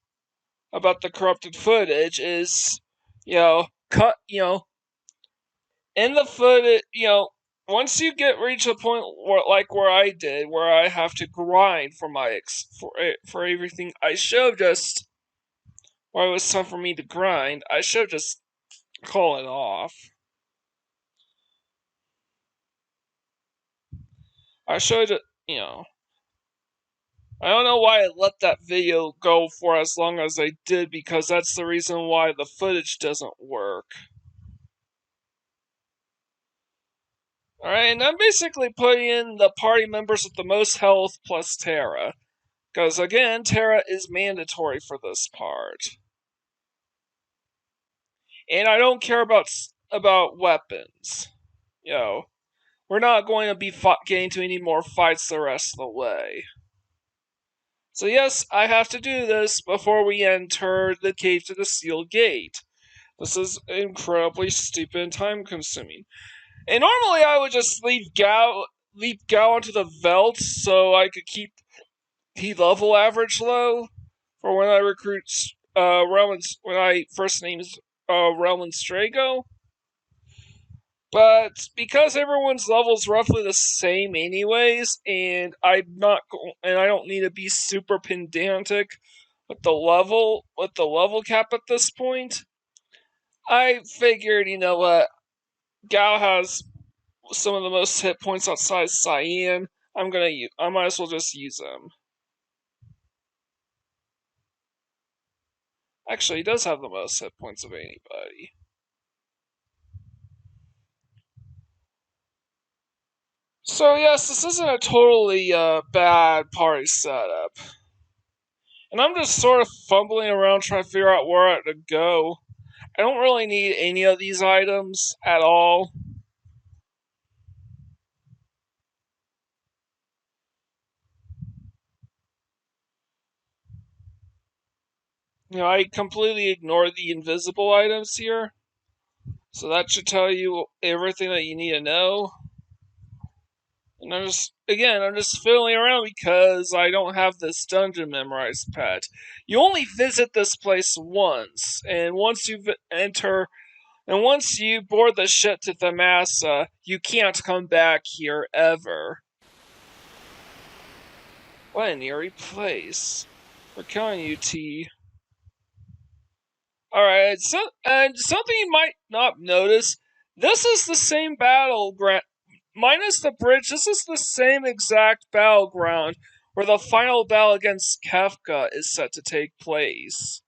about the corrupted footage is, in the footage, once you reach a point where I did, where I have to grind for everything, I should have just, where it was time for me to grind, I should have just call it off. I should, I don't know why I let that video go for as long as I did, because that's the reason why the footage doesn't work. Alright, and I'm basically putting in the party members with the most health plus Terra. Because again, Terra is mandatory for this part. And I don't care about weapons. We're not going to be getting into any more fights the rest of the way. So yes, I have to do this before we enter the cave to the sealed gate. This is incredibly stupid and time-consuming. And normally I would just leap Gao onto the veldt so I could keep level average low for when I recruit when I first named Relm and Strago. But because everyone's level's roughly the same anyways, and I don't need to be super pedantic with the level cap at this point, I figured, you know what, Gao has some of the most hit points outside Cyan. I might as well just use him. Actually, he does have the most hit points of anybody. So yes, this isn't a totally bad party setup. And I'm just sort of fumbling around trying to figure out where to go. I don't really need any of these items at all. You know, I completely ignore the invisible items here. So that should tell you everything that you need to know. And I'm just fiddling around because I don't have this dungeon memorized, pet. You only visit this place once, and once you board the ship to Thamasa, you can't come back here ever. What an eerie place. We're killing you, T. Alright, and something you might not notice, this is the same battleground. Minus the bridge, this is the same exact battleground where the final battle against Kefka is set to take place.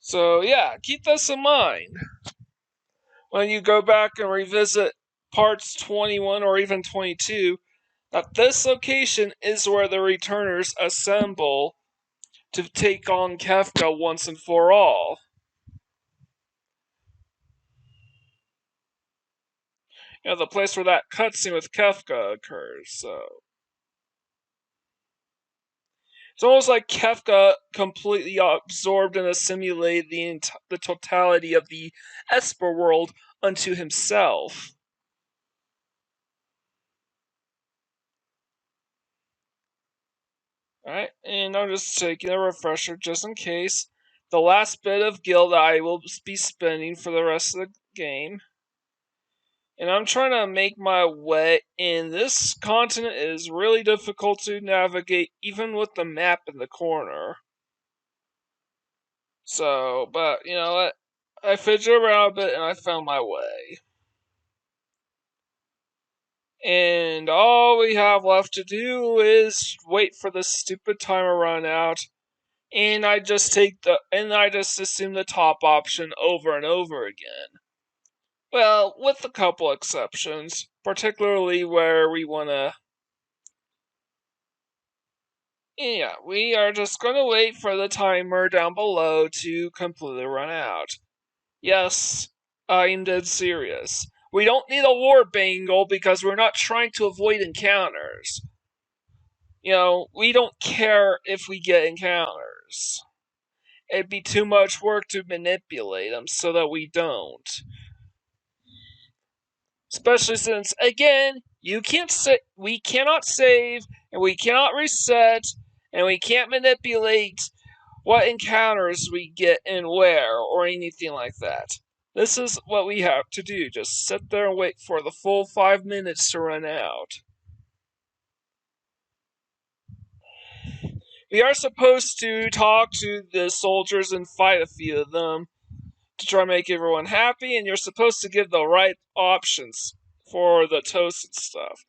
So yeah, keep this in mind when you go back and revisit parts 21 or even 22, that this location is where the returners assemble to take on Kefka once and for all. You know, the place where that cutscene with Kefka occurs, so. It's almost like Kefka completely absorbed and assimilated the totality of the Esper world unto himself. Alright, and I'm just taking a refresher just in case. The last bit of guild I will be spending for the rest of the game. And I'm trying to make my way, and this continent is really difficult to navigate even with the map in the corner. So, but you know what? I fidgeted around a bit and I found my way. And all we have left to do is wait for this stupid timer run out. And I just assume the top option over and over again. Well, with a couple exceptions, particularly where we wanna. Yeah, we are just gonna wait for the timer down below to completely run out. Yes, I'm dead serious. We don't need a war bangle because we're not trying to avoid encounters. You know, we don't care if we get encounters. It'd be too much work to manipulate them so that we don't. Especially since, again, we cannot save, and we cannot reset, and we can't manipulate what encounters we get and where, or anything like that. This is what we have to do. Just sit there and wait for the full 5 minutes to run out. We are supposed to talk to the soldiers and fight a few of them to try to make everyone happy, and you're supposed to give the right options for the toast and stuff.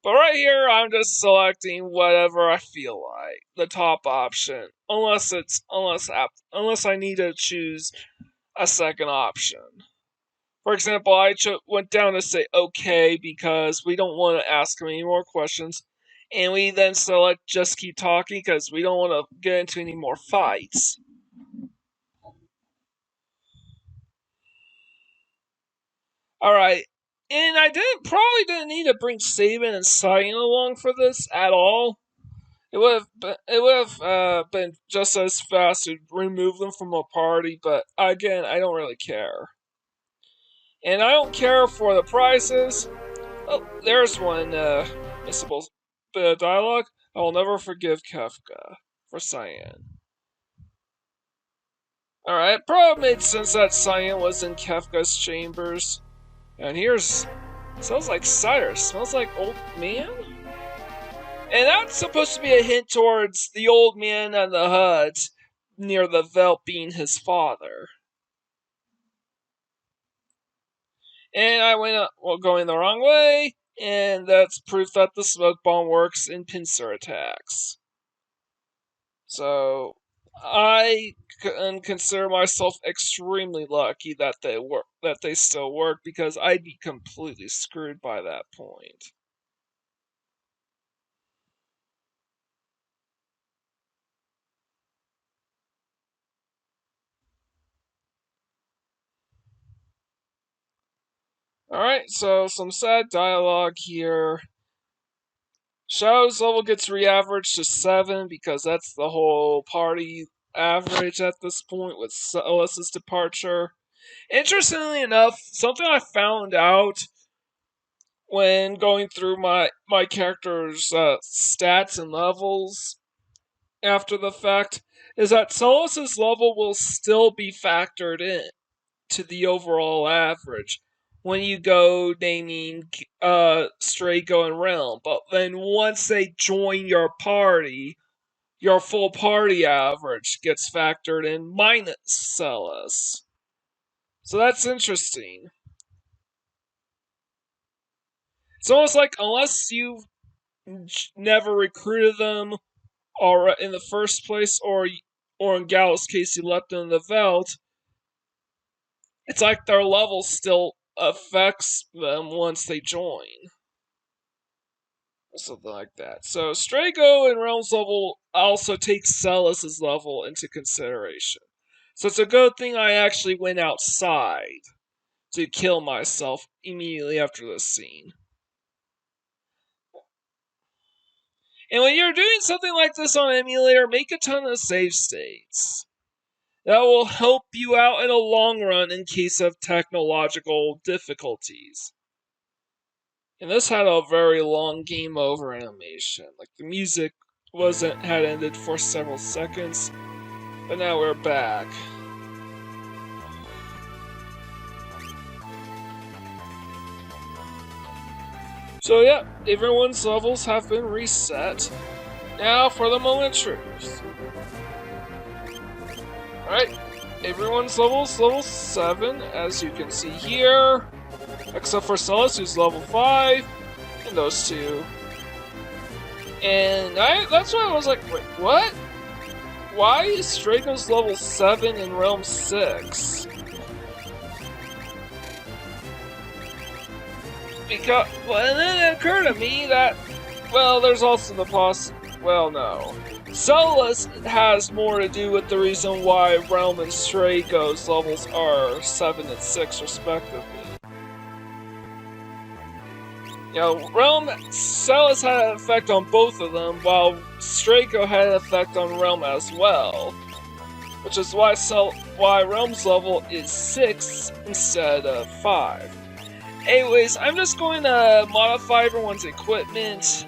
But right here, I'm just selecting whatever I feel like, the top option, unless I need to choose a second option. For example, I went down to say okay because we don't want to ask him any more questions. And we then select just keep talking because we don't want to get into any more fights. Alright, and I probably didn't need to bring Sabin and Cyan along for this at all. It would have been just as fast to remove them from a party, but again, I don't really care. And I don't care for the prices. Oh, there's one missable bit of dialogue. I will never forgive Kefka for Cyan. Alright, probably made sense that Cyan was in Kefka's chambers. And here's... smells like cider. Smells like old man? And that's supposed to be a hint towards the old man on the hut near the Velt being his father. And I went going the wrong way, and that's proof that the smoke bomb works in pincer attacks. So I can consider myself extremely lucky that they work, that they still work, because I'd be completely screwed by that point. Alright, so some sad dialogue here. Shadow's level gets re-averaged to 7 because that's the whole party average at this point with Celeste's departure. Interestingly enough, something I found out when going through my character's stats and levels after the fact is that Celeste's level will still be factored in to the overall average when you go naming Strago and Relm. But then once they join your party, your full party average gets factored in minus Celeste. So that's interesting. It's almost like unless you never recruited them or in the first place, or in Gal's case you left them in the Velt, it's like their level still affects them once they join. Something like that. So Strago and Relm's level also takes Celeste's level into consideration. So it's a good thing I actually went outside to kill myself immediately after this scene. And when you're doing something like this on emulator, make a ton of save states. That will help you out in the long run in case of technological difficulties. And this had a very long game over animation. Like the music had ended for several seconds, but now we're back. So yeah, everyone's levels have been reset. Now for the moment of truth. Alright, everyone's level 7, as you can see here. Except for Celeste, who's level 5, and those two. And that's why I was like, wait, what? Why is Strago's level 7 and Relm 6? Because, well, and then it occurred to me that, well, there's also the well, no. Celeste has more to do with the reason why Relm and Strago's levels are 7 and 6 respectively. You know, Celeste had an effect on both of them, while Strago had an effect on Relm as well. Which is why Relm's level is 6 instead of 5. Anyways, I'm just going to modify everyone's equipment.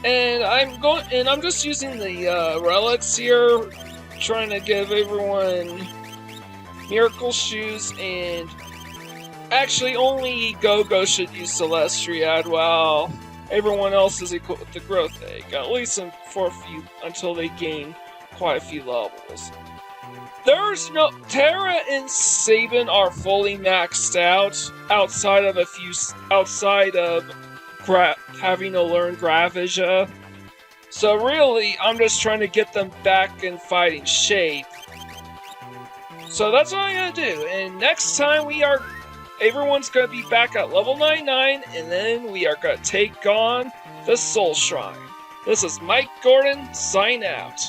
And I'm just using the relics here, trying to give everyone Miracle Shoes, and actually only Go-Go should use Celestiad, while everyone else is equipped with the Growth Egg, at least until they gain quite a few levels. There's no... Terra and Sabin are fully maxed out, outside of having to learn Gravigia. So really, I'm just trying to get them back in fighting shape. So that's what I'm gonna do, and next time everyone's gonna be back at level 99, and then we are gonna take on the Soul Shrine. This is Mike Gordon, sign out.